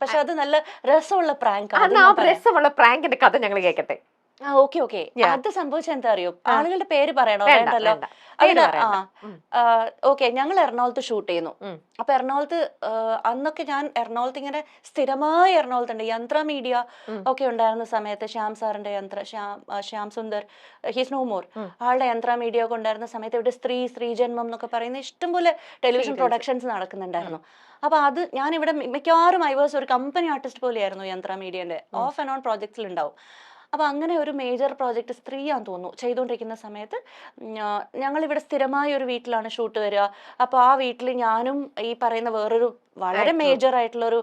പക്ഷെ അത് നല്ല രസമുള്ള പ്രാങ്ക്. ആ രസമുള്ള പ്രാങ്കിന്റെ കഥ ഞങ്ങൾ കേൾക്കട്ടെ. ഓക്കെ ഓക്കെ അത് സംഭവിച്ചത് എന്താ അറിയോ? ആളുകളുടെ പേര് പറയണോ? വേണ്ടല്ലോ. ഓക്കെ ഞങ്ങൾ എറണാകുളത്ത് ഷൂട്ട് ചെയ്യുന്നു. അപ്പൊ എറണാകുളത്ത് അന്നൊക്കെ ഞാൻ എറണാകുളത്ത് ഇങ്ങനെ സ്ഥിരമായി എറണാകുളത്തുണ്ട്. യന്ത്ര മീഡിയ ഒക്കെ ഉണ്ടായിരുന്ന സമയത്ത് ശ്യാം സാറിന്റെ Shyam Sundar, he's no more, ആളുടെ യന്ത്ര മീഡിയ ഒക്കെ ഉണ്ടായിരുന്ന സമയത്ത് ഇവിടെ സ്ത്രീജന്മം എന്നൊക്കെ പറയുന്ന ഇഷ്ടംപോലെ ടെലിവിഷൻ പ്രൊഡക്ഷൻസ് നടക്കുന്നുണ്ടായിരുന്നു. അപ്പൊ അത് ഞാൻ ഇവിടെ മിക്കവാറും ഐ വാസ് ഒരു കമ്പനി ആർട്ടിസ്റ്റ് പോലെയായിരുന്നു യന്ത്ര മീഡിയന്റെ. ഓഫ് ആൻഡ് ഓൺ പ്രോജക്ട്സിൽ ഉണ്ടാവും. അപ്പൊ അങ്ങനെ ഒരു മേജർ പ്രോജക്റ്റ് സ്ത്രീയാന്ന് തോന്നുന്നു ചെയ്തുകൊണ്ടിരിക്കുന്ന സമയത്ത് ഞങ്ങളിവിടെ സ്ഥിരമായ ഒരു വീട്ടിലാണ് ഷൂട്ട് വരിക. അപ്പൊ ആ വീട്ടിൽ ഞാനും ഈ പറയുന്ന വേറൊരു വളരെ മേജർ ആയിട്ടുള്ള ഒരു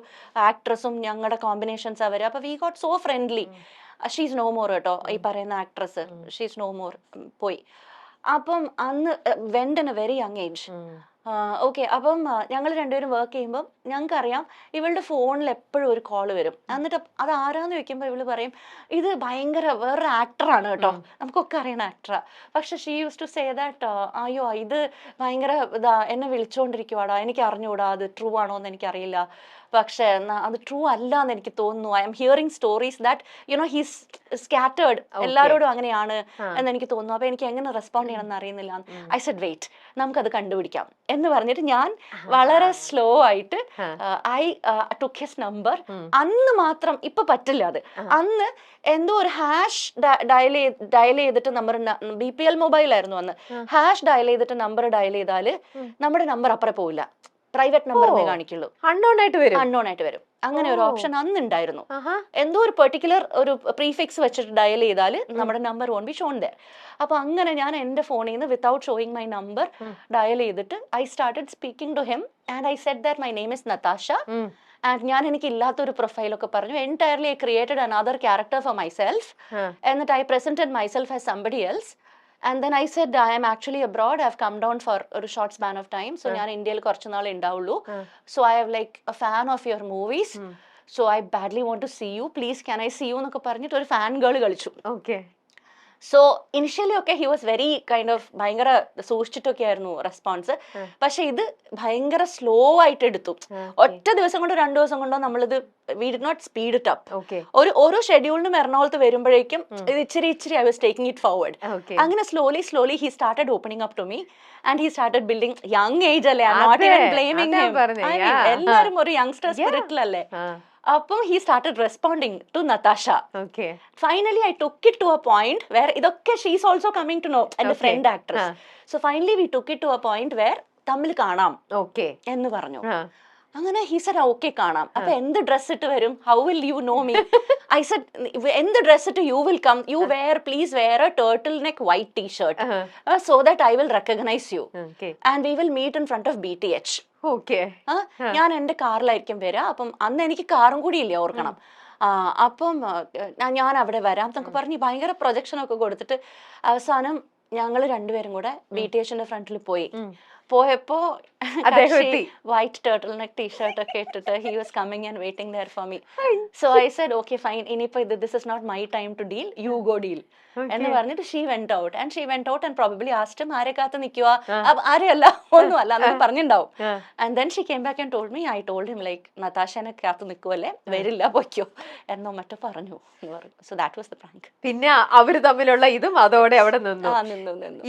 ആക്ട്രസും ഞങ്ങളുടെ കോമ്പിനേഷൻസ് ആ വരിക. അപ്പൊ we got so friendly. She's no more കേട്ടോ, ഈ പറയുന്ന ആക്ട്രസ് ഷീസ് നോ മോർ പോയി. അപ്പം അന്ന് went in A very young age. Okay അപ്പം ഞങ്ങൾ രണ്ടുപേരും വർക്ക് ചെയ്യുമ്പോൾ ഞങ്ങൾക്കറിയാം ഇവളുടെ ഫോണിൽ എപ്പോഴും ഒരു കോള് വരും. എന്നിട്ട് അത് ആരാന്ന് ചോദിക്കുമ്പോൾ ഇവള് പറയും ഇത് ഭയങ്കര വേറൊരു ആക്ടറാണ് കേട്ടോ, നമുക്കൊക്കെ അറിയണ ആക്ടറാ. പക്ഷെ she used to say that അയ്യോ ഇത് ഭയങ്കര ഇതാ എന്നെ വിളിച്ചോണ്ടിരിക്കുവാടാ, എനിക്ക് അറിഞ്ഞൂടാ അത് ട്രൂ ആണോ എന്ന് എനിക്കറിയില്ല, പക്ഷെ അത് ട്രൂ അല്ല എന്ന് എനിക്ക് തോന്നുന്നു. I M hearing stories that you know he's scattered, എല്ലാവരോടും അങ്ങനെയാണ് എന്ന് എനിക്ക് തോന്നുന്നു. അപ്പൊ എനിക്ക് എങ്ങനെ റെസ്പോണ്ട് ചെയ്യണം എന്ന് അറിയുന്നില്ല. ഐ സെഡ് വെയിറ്റ് നമുക്കത് കണ്ടുപിടിക്കാം എന്ന് പറഞ്ഞിട്ട് ഞാൻ വളരെ സ്ലോ ആയിട്ട് ഐ ടുക്ക് ഹിസ് നമ്പർ. അന്ന് മാത്രം, ഇപ്പൊ പറ്റില്ല അത്, അന്ന് എന്തോ ഒരു ഹാഷ് ഡയൽ ചെയ്തിട്ട് നമ്പർ, BPL മൊബൈൽ ആയിരുന്നു അന്ന്, ഹാഷ് ഡയൽ ചെയ്തിട്ട് നമ്പർ ഡയൽ ചെയ്താല് നമ്മുടെ നമ്പർ അപ്പുറം പോവില്ല, പ്രൈവറ്റ് നമ്പറിനെ കാണിക്കുള്ളൂ, അൺനോൺ ആയിട്ട് വരും. അങ്ങനെ ഒരു ഓപ്ഷൻ അന്ന് ഉണ്ടായിരുന്നു. എന്തോ ഒരു പെർട്ടിക്കുലർ ഒരു പ്രീഫിക്സ് വെച്ചിട്ട് ഡയൽ ചെയ്താൽ നമ്മുടെ number won't be shown there. അപ്പൊ അങ്ങനെ ഞാൻ എന്റെ ഫോണിൽ നിന്ന് without showing my number dial ചെയ്തിട്ട് I started speaking to him and I said that my name is Natasha and ഞാൻ എനിക്ക് ഇല്ലാത്തൊരു പ്രൊഫൈലൊക്കെ പറഞ്ഞു. Entirely I created another character for myself എന്നിട്ട് I presented myself as somebody else. And then I said, I am actually abroad. I have come down for a short span of time. So, ഞാൻ ഇന്ത്യയിൽ കുറച്ച് നാൾ ഉണ്ടാവുള്ളൂ. So, I have like a fan of your movies. So, I badly want to see you. Please, can I see you? എന്നൊക്കെ പറഞ്ഞിട്ട് ഒരു fan girl കളിച്ചു. Okay. So initially ഒക്കെ he was very kind of ഭയങ്കര സൂക്ഷിച്ചിട്ടൊക്കെ ആയിരുന്നു response. പക്ഷെ ഇത് ഭയങ്കര സ്ലോ ആയിട്ട് എടുത്തു. ഒറ്റ ദിവസം കൊണ്ടോ 2 ദിവസം കൊണ്ടോ നമ്മളിത് we did not speed it up. ഓരോ ഷെഡ്യൂളിനും എറണാകുളത്ത് വരുമ്പോഴേക്കും ഇത് ഇച്ചിരി I was taking it forward. അങ്ങനെ slowly he started opening up to me and he started building. Young age അല്ലേ, നോട്ട് ഈവൻ ബ്ലെയിമിംഗ് ഹിം, എല്ലാവരും ഒരു യങ്സ്റ്റർ സ്പിരിറ്റിലല്ലേ. അപ്പം he started responding to Natasha. Okay. Finally, I took it to a point where ഇതൊക്കെ she is also coming to know and a friend actress. So finally we took it to a point where തമ്മിൽ കാണാം എന്ന് പറഞ്ഞു. അങ്ങനെ he said okay കാണാം. അപ്പൊ എന്ത് dress ഇട്ട് വരും? How will you know me? I said എന്ത് ഡ്രസ് ഇട്ട് you will come, you please wear a turtleneck white t-shirt so that I will recognize you and we will meet in front of BTH. ഞാൻ എന്റെ കാറിലായിരിക്കും വരാം. അപ്പം അന്ന് എനിക്ക് കാറും കൂടി ഇല്ല, ഓർക്കണം. അപ്പം ഞാൻ അവിടെ വരാം എന്നൊക്കെ പറഞ്ഞ് ഭയങ്കര പ്രൊജക്ഷനൊക്കെ കൊടുത്തിട്ട് അവസാനം ഞങ്ങൾ രണ്ടുപേരും കൂടെ BTHന്റെ ഫ്രണ്ടിൽ പോയപ്പോ വൈറ്റ് ടേർട്ടിൽ നെക്ക് ടീഷർട്ട് ഒക്കെ ഇട്ടിട്ട് he was coming and waiting there for me. So I said okay fine, ഇനിയിപ്പോ this is not my time to deal, you go deal എന്ന് പറഞ്ഞിട്ട് she went out and probably asked him ആരെ കാത്ത് നിൽക്കുക, ആരെയല്ല ഒന്നുമല്ല എന്ന് പറഞ്ഞിട്ടുണ്ടാവും. And then she came back and told me, I told him like നതാശനെ കാത്ത് നിൽക്കുവല്ലേ, വരില്ല പൊയ്ക്കോ എന്നോ മറ്റോ പറഞ്ഞു. So that was the prank. പിന്നെ അവര് തമ്മിലുള്ള ഇതും അതോടെ അവിടെ നിന്നു.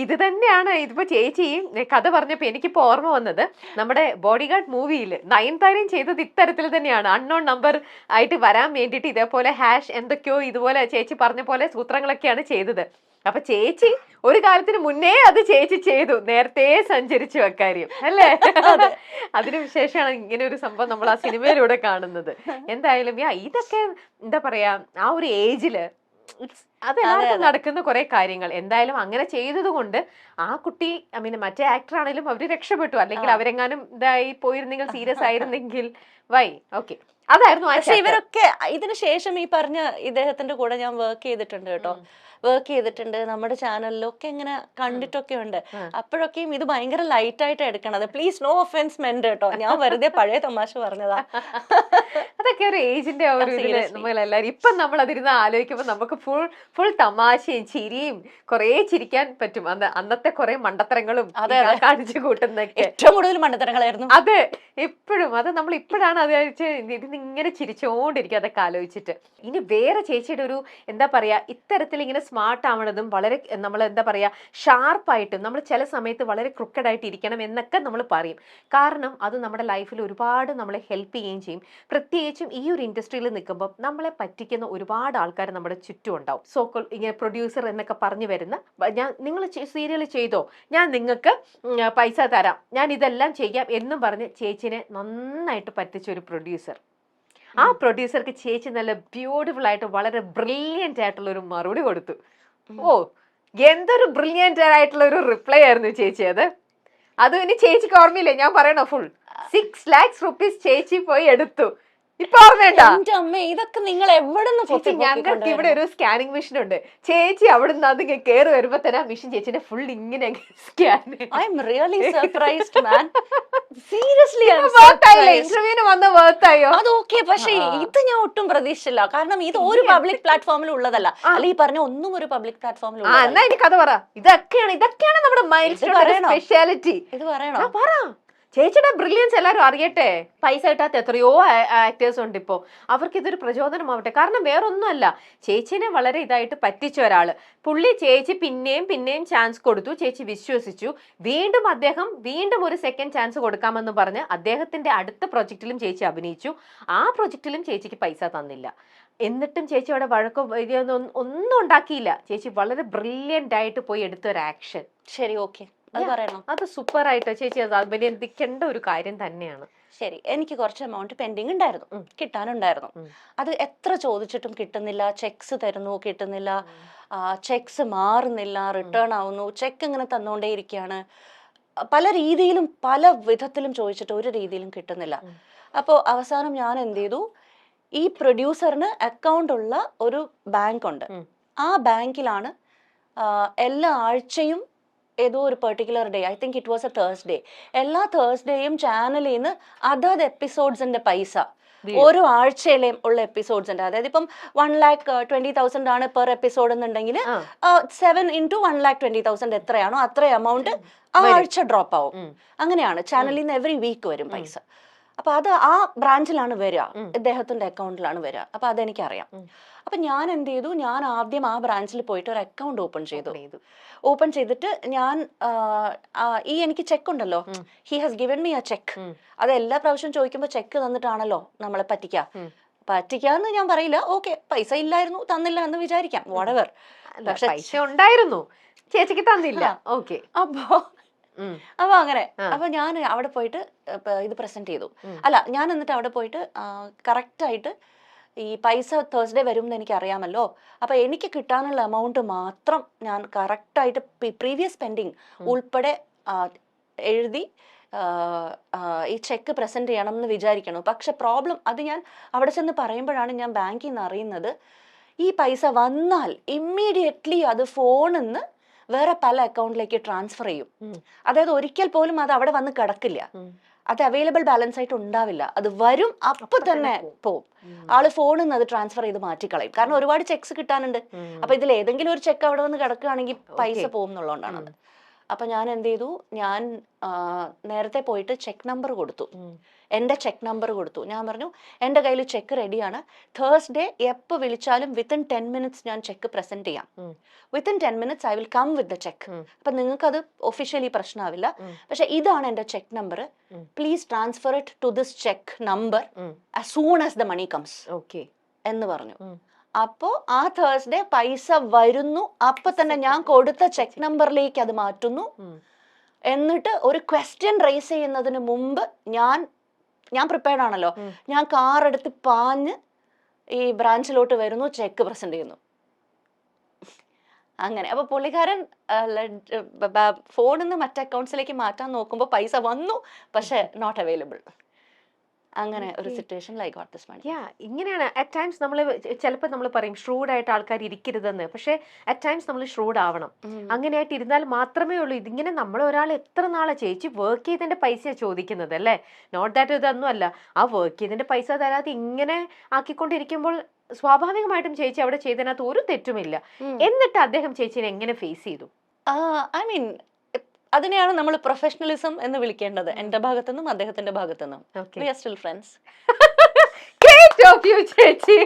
ഇത് തന്നെയാണ് ഇതിപ്പോ ചേച്ചിയും കഥ പറഞ്ഞപ്പോ എനിക്കിപ്പോ ഓർമ്മ വന്നത്, നമ്മുടെ ബോഡിഗാർഡ് മൂവിയിൽ നയൻതാരയും ചെയ്തത് ഇത്തരത്തിൽ തന്നെയാണ്. അൺനോൺ നമ്പർ ആയിട്ട് വരാൻ വേണ്ടിയിട്ട് ഇതേപോലെ ഹാഷ് എന്തൊക്കെയോ ഇതുപോലെ ചേച്ചി പറഞ്ഞ പോലെ സൂത്രങ്ങളൊക്കെയാണ് ചെയ്തത്. അപ്പൊ ചേച്ചി ഒരു കാലത്തിന് മുന്നേ അത് ചേച്ചി ചെയ്തു, നേരത്തെ സഞ്ചരിച്ചു അക്കാര്യം അല്ലേ? അതിനുശേഷമാണ് ഇങ്ങനെ ഒരു സംഭവം നമ്മൾ ആ സിനിമയിലൂടെ കാണുന്നത്. എന്തായാലും ഇതൊക്കെ എന്താ പറയാ, ആ ഒരു ഏജില് അതെല്ലാവർക്കും നടക്കുന്ന കുറെ കാര്യങ്ങൾ. എന്തായാലും അങ്ങനെ ചെയ്തത് കൊണ്ട് ആ കുട്ടി മറ്റേ ആക്ടർ ആണെങ്കിലും അവര് രക്ഷപ്പെട്ടു. അല്ലെങ്കിൽ അവരെങ്ങാനും ഇതായി പോയിരുന്നെങ്കിൽ, സീരിയസ് ആയിരുന്നെങ്കിൽ ഓക്കെ അതായിരുന്നു. പക്ഷെ ഇവരൊക്കെ ഇതിന് ശേഷം ഈ പറഞ്ഞ ഇദ്ദേഹത്തിന്റെ കൂടെ ഞാൻ വർക്ക് ചെയ്തിട്ടുണ്ട് കേട്ടോ, വർക്ക് ചെയ്തിട്ടുണ്ട്. നമ്മുടെ ചാനലിലൊക്കെ ഇങ്ങനെ കണ്ടിട്ടൊക്കെ ഉണ്ട്. അപ്പോഴൊക്കെയും ഇത് ഭയങ്കര ലൈറ്റ് ആയിട്ട് എടുക്കണത്. പ്ലീസ് നോ ഒഫൻസ് മെന്റ് കേട്ടോ, ഞാൻ വെറുതെ പഴയ തമാശ പറഞ്ഞതാ. അതൊക്കെ ഒരു ഏജിന്റെ ഒരു ഇതില് നമ്മളെല്ലാരും ഇപ്പം നമ്മൾ അതിരുന്ന് ആലോചിക്കുമ്പോൾ നമുക്ക് ഫുൾ തമാശയും ചിരിയും കുറെ ചിരിക്കാൻ പറ്റും. അന്നത്തെ കുറെ മണ്ടത്തരങ്ങളും കാണിച്ചു കൂട്ടുന്നൊക്കെ ഏറ്റവും കൂടുതൽ മണ്ടത്തരങ്ങളായിരുന്നു. അതെ, എപ്പോഴും അത് നമ്മൾ ഇപ്പോഴാണ് അത് ഇങ്ങനെ ചിരിച്ചോണ്ടിരിക്കും അതൊക്കെ ആലോചിച്ചിട്ട്. ഇനി വേറെ ചേച്ചിയുടെ ഒരു എന്താ പറയാ, ഇത്തരത്തിൽ ഇങ്ങനെ സ്മാർട്ട് ആവണതും വളരെ നമ്മൾ എന്താ പറയാ ഷാർപ്പായിട്ടും, നമ്മൾ ചില സമയത്ത് വളരെ ക്രിക്കഡ് ആയിട്ട് ഇരിക്കണം എന്നൊക്കെ നമ്മൾ പറയും. കാരണം അത് നമ്മുടെ ലൈഫിൽ ഒരുപാട് നമ്മളെ ഹെൽപ്പ് ചെയ്യുകയും ചെയ്യും. പ്രത്യേകിച്ചും ഈ ഒരു ഇൻഡസ്ട്രിയിൽ നിൽക്കുമ്പോൾ നമ്മളെ പറ്റിക്കുന്ന ഒരുപാട് ആൾക്കാർ നമ്മുടെ ചുറ്റും ഉണ്ടാവും. സോക്കോൾ ഇങ്ങനെ പ്രൊഡ്യൂസർ എന്നൊക്കെ പറഞ്ഞു വരുന്ന, നിങ്ങൾ സീരിയൽ ചെയ്തോ, ഞാൻ നിങ്ങൾക്ക് പൈസ തരാം, ഞാൻ ഇതെല്ലാം ചെയ്യാം എന്നും പറഞ്ഞ് ചേച്ചിനെ നന്നായിട്ട് പറ്റിച്ച ഒരു പ്രൊഡ്യൂസർ. ആ പ്രൊഡ്യൂസർക്ക് ചേച്ചി നല്ല ബ്യൂട്ടിഫുൾ ആയിട്ട് വളരെ ബ്രില്യന്റ് ആയിട്ടുള്ള ഒരു മറുപടി കൊടുത്തു. എന്തൊരു ബ്രില്യന്റ് ആയിട്ടുള്ള ഒരു റിപ്ലൈ ആയിരുന്നു ചേച്ചി അത് ഇനി ചേച്ചിക്ക് ഓർമ്മയില്ലേ? ഞാൻ പറയണോ? ഫുൾ 6 lakhs rupees ചേച്ചി പോയി എടുത്തു. ഇപ്പൊ ഓർമ്മയുണ്ടോ? ഇതൊക്കെ നിങ്ങൾ എവിടുന്ന്? ഞങ്ങൾക്ക് ഇവിടെ ഒരു സ്കാനിങ് മെഷീൻ ഉണ്ട്. ചേച്ചി അവിടുന്ന് അതിങ്ങനെ കേറി വരുമ്പോ തന്നെ ആ മെഷീൻ ചേച്ചിനെ ഫുൾ ഇങ്ങനെ scan. I am really surprised man. Seriously ഇന്റർവ്യൂവിന് വന്ന വർത്തായോ? അത് ഓക്കെ. പക്ഷെ ഇത് ഞാൻ ഒട്ടും പ്രതീക്ഷിച്ചില്ല. കാരണം ഇത് ഒരു പബ്ലിക് പ്ലാറ്റ്ഫോമിൽ ഉള്ളതല്ല. അല്ല, ഈ പറഞ്ഞ ഒന്നും ഒരു പബ്ലിക് പ്ലാറ്റ്ഫോമിൽ. എന്നാ ഇനി കഥ പറ. ഇതൊക്കെയാണ് നമ്മുടെ മൈൽസ്റ്റോൺ സ്പെഷ്യാലിറ്റി. ഇത് പറയണോ? പറ. ചേച്ചിയുടെ ബ്രില്യൻസ് എല്ലാവരും അറിയട്ടെ. പൈസ കിട്ടാത്ത എത്രയോ ആക്ടേഴ്സ് ഉണ്ട് ഇപ്പോൾ. അവർക്ക് ഇതൊരു പ്രചോദനമാവട്ടെ. കാരണം വേറൊന്നുമല്ല, ചേച്ചിനെ വളരെ ഇതായിട്ട് പറ്റിച്ച ഒരാള്. ചേച്ചി പിന്നെയും ചാൻസ് കൊടുത്തു. ചേച്ചി വിശ്വസിച്ചു. അദ്ദേഹം വീണ്ടും ഒരു സെക്കൻഡ് ചാൻസ് കൊടുക്കാമെന്ന് പറഞ്ഞ് അദ്ദേഹത്തിന്റെ അടുത്ത പ്രൊജക്റ്റിലും ചേച്ചി അഭിനയിച്ചു. ആ പ്രൊജക്റ്റിലും ചേച്ചിക്ക് പൈസ തന്നില്ല. എന്നിട്ടും ചേച്ചി അവിടെ വഴക്കോ ഒന്നും ഉണ്ടാക്കിയില്ല. ചേച്ചി വളരെ ബ്രില്യന്റ് ആയിട്ട് പോയി എടുത്ത ഒരു ആക്ഷൻ. ശരി, ഓക്കെ, അത് സൂപ്പർ ആയിട്ട് ചേച്ചി അത് അഭിനന്ദിക്കേണ്ട ഒരു കാര്യം തന്നെയാണ്. ശരി, എനിക്ക് കുറച്ച് എമൗണ്ട് പെൻഡിങ് ഉണ്ടായിരുന്നു, കിട്ടാനുണ്ടായിരുന്നു. അത് എത്ര ചോദിച്ചിട്ടും കിട്ടുന്നില്ല. ചെക്സ് തരുന്നു, കിട്ടുന്നില്ല. ചെക്സ് മാറുന്നില്ല, റിട്ടേൺ ആവുന്നു. ചെക്ക് ഇങ്ങനെ തന്നുകൊണ്ടേയിരിക്കുകയാണ്. പല രീതിയിലും പല വിധത്തിലും ചോദിച്ചിട്ട് ഒരു രീതിയിലും കിട്ടുന്നില്ല. അപ്പോൾ അവസാനം ഞാൻ എന്ത് ചെയ്തു, ഈ പ്രൊഡ്യൂസറിന് അക്കൗണ്ട് ഉള്ള ഒരു ബാങ്ക് ഉണ്ട്. ആ ബാങ്കിലാണ് എല്ലാ ആഴ്ചയും ഏതോ ഒരു particular day, I think it was A Thursday, എല്ലാ തേഴ്സ്ഡേയും ചാനലിൽ നിന്ന് അതത് എപ്പിസോഡ്സിന്റെ പൈസ ഓരോ ആഴ്ചയിലെയും ഉള്ള എപ്പിസോഡ്സിന്റെ, അതായത് ഇപ്പം 1,20,000 ആണ് പെർ എപ്പിസോഡ് എന്നുണ്ടെങ്കിൽ 7 into 1,20,000 എത്രയാണോ അത്ര എമൗണ്ട് ആ ആഴ്ച ഡ്രോപ്പ് ആവും. അങ്ങനെയാണ് ചാനലിൽ നിന്ന് എവറി വീക്ക് വരും പൈസ. അപ്പൊ അത് ആ ബ്രാഞ്ചിലാണ് വരിക, ഇദ്ദേഹത്തിന്റെ അക്കൗണ്ടിലാണ് വരിക. അപ്പൊ അതെനിക്കറിയാം. അപ്പൊ ഞാൻ എന്ത് ചെയ്തു, ഞാൻ ആദ്യം ആ ബ്രാഞ്ചിൽ പോയിട്ട് ഒരു അക്കൗണ്ട് ഓപ്പൺ ചെയ്തിട്ട് ഞാൻ എനിക്ക് ചെക്ക് ഉണ്ടല്ലോ, he has given me a cheque. അത് എല്ലാ പ്രാവശ്യം ചോദിക്കുമ്പോൾ ചെക്ക് തന്നിട്ടാണല്ലോ നമ്മളെ പറ്റിക്കാന്ന് ഞാൻ പറയില്ല. ഓക്കെ, പൈസ ഇല്ലായിരുന്നു, തന്നില്ല എന്ന് വിചാരിക്കാം, whatever. പക്ഷെ പൈസ ഉണ്ടായിരുന്നു, ചേച്ചിക്ക് തന്നില്ല. ഓക്കെ, അപ്പൊ അങ്ങനെ അപ്പൊ ഞാൻ അവിടെ പോയിട്ട് ഇത് പ്രസന്റ് ചെയ്തു. ഞാൻ എന്നിട്ട് അവിടെ പോയിട്ട് കറക്റ്റ് ആയിട്ട് ഈ പൈസ തേഴ്സ്ഡേ വരും എന്ന് എനിക്ക് അറിയാമല്ലോ. അപ്പൊ എനിക്ക് കിട്ടാനുള്ള എമൗണ്ട് മാത്രം ഞാൻ കറക്റ്റായിട്ട് പ്രീവിയസ് പെൻഡിങ് ഉൾപ്പെടെ എഴുതി ഈ ചെക്ക് പ്രസന്റ് ചെയ്യണം എന്ന് വിചാരിക്കണം. പക്ഷെ പ്രോബ്ലം അത് ഞാൻ അവിടെ ചെന്ന് പറയുമ്പോഴാണ് ഞാൻ ബാങ്കിൽ നിന്ന് അറിയുന്നത്, ഈ പൈസ വന്നാൽ ഇമ്മീഡിയറ്റ്ലി അത് ഫോണിൽ നിന്ന് വേറെ പല അക്കൗണ്ടിലേക്ക് ട്രാൻസ്ഫർ ചെയ്യും. അതായത് ഒരിക്കൽ പോലും അത് അവിടെ വന്ന് കിടക്കില്ല, അത് അവൈലബിൾ ബാലൻസ് ആയിട്ട് ഉണ്ടാവില്ല. അത് വരും, അപ്പൊ തന്നെ പോവും. ആള് ഫോണിൽ നിന്ന് അത് ട്രാൻസ്ഫർ ചെയ്ത് മാറ്റിക്കളയും. കാരണം ഒരുപാട് ചെക്സ് കിട്ടാനുണ്ട്. അപ്പൊ ഇതിൽ ഏതെങ്കിലും ഒരു ചെക്ക് അവിടെ വന്ന് കിടക്കുകയാണെങ്കിൽ പൈസ പോകും എന്നുള്ളതുകൊണ്ടാണ്. അപ്പൊ ഞാൻ എന്ത് ചെയ്തു, ഞാൻ നേരത്തെ പോയിട്ട് ചെക്ക് നമ്പർ കൊടുത്തു, എൻ്റെ ചെക്ക് നമ്പർ കൊടുത്തു. ഞാൻ പറഞ്ഞു എൻ്റെ കയ്യിൽ ചെക്ക് റെഡിയാണ്, തേഴ്സ്ഡേ എപ്പോൾ വിളിച്ചാലും വിത്തിൻ 10 minutes ഞാൻ ചെക്ക് പ്രസന്റ് ചെയ്യാം. Within 10 minutes I will come with the cheque. അപ്പൊ നിങ്ങൾക്ക് അത് ഒഫീഷ്യലി പ്രശ്നമാവില്ല. പക്ഷെ ഇതാണ് എൻ്റെ cheque number, please transfer it to this cheque number as soon as the money comes എന്ന് പറഞ്ഞു. അപ്പോ ആ തേഴ്സ്ഡേ പൈസ വരുന്നു, അപ്പൊ തന്നെ ഞാൻ കൊടുത്ത ചെക്ക് നമ്പറിലേക്ക് അത് മാറ്റുന്നു. എന്നിട്ട് ഒരു ക്വസ്റ്റ്യൻ റേസ് ചെയ്യുന്നതിന് മുമ്പ് ഞാൻ പ്രിപ്പയർഡ് ആണല്ലോ, ഞാൻ കാർ എടുത്ത് പാഞ്ഞ് ഈ ബ്രാഞ്ചിലോട്ട് വരുന്നു, ചെക്ക് പ്രസന്റ് ചെയ്യുന്നു. അങ്ങനെ. അപ്പൊ പുള്ളിക്കാരൻ ഫോണിൽ നിന്ന് മറ്റേ അക്കൗണ്ട്സിലേക്ക് മാറ്റാൻ നോക്കുമ്പോൾ പൈസ വന്നു, പക്ഷെ നോട്ട് അവൈലബിൾ. അങ്ങനെ ഒരു situation like got this money. ഇങ്ങനെയാണ് അറ്റ് ടൈംസ് നമ്മൾ ചിലപ്പോൾ നമ്മൾ പറയും ഷ്രൂഡ് ആയിട്ട് ആൾക്കാർ ഇരിക്കരുതെന്ന്, പക്ഷെ അറ്റ് ടൈംസ് നമ്മൾ ഷ്രൂഡ് ആവണം. അങ്ങനെയായിട്ട് ഇരുന്നാൽ മാത്രമേ ഉള്ളൂ. ഇതിങ്ങനെ നമ്മൾ ഒരാൾ എത്ര നാളെ ചേച്ചി വർക്ക് ചെയ്തതിന്റെ പൈസ ചോദിക്കുന്നത് അല്ലേ, നോട്ട് ദാറ്റ് ഇതൊന്നും അല്ല, ആ വർക്ക് ചെയ്തതിന്റെ പൈസ തരാതെ ഇങ്ങനെ ആക്കിക്കൊണ്ടിരിക്കുമ്പോൾ സ്വാഭാവികമായിട്ടും ചേച്ചി അവിടെ ചെയ്തതിനകത്ത് ഒരു തെറ്റുമില്ല. എന്നിട്ട് അദ്ദേഹം ചേച്ചിനെ എങ്ങനെ ഫേസ് ചെയ്തു? ഐ മീൻ അതിനെയാണ് നമ്മൾ പ്രൊഫഷണലിസം എന്ന് വിളിക്കേണ്ടത്, എന്റെ ഭാഗത്തുനിന്നും അദ്ദേഹത്തിന്റെ ഭാഗത്തുനിന്നും. We are still friends. ചേച്ചി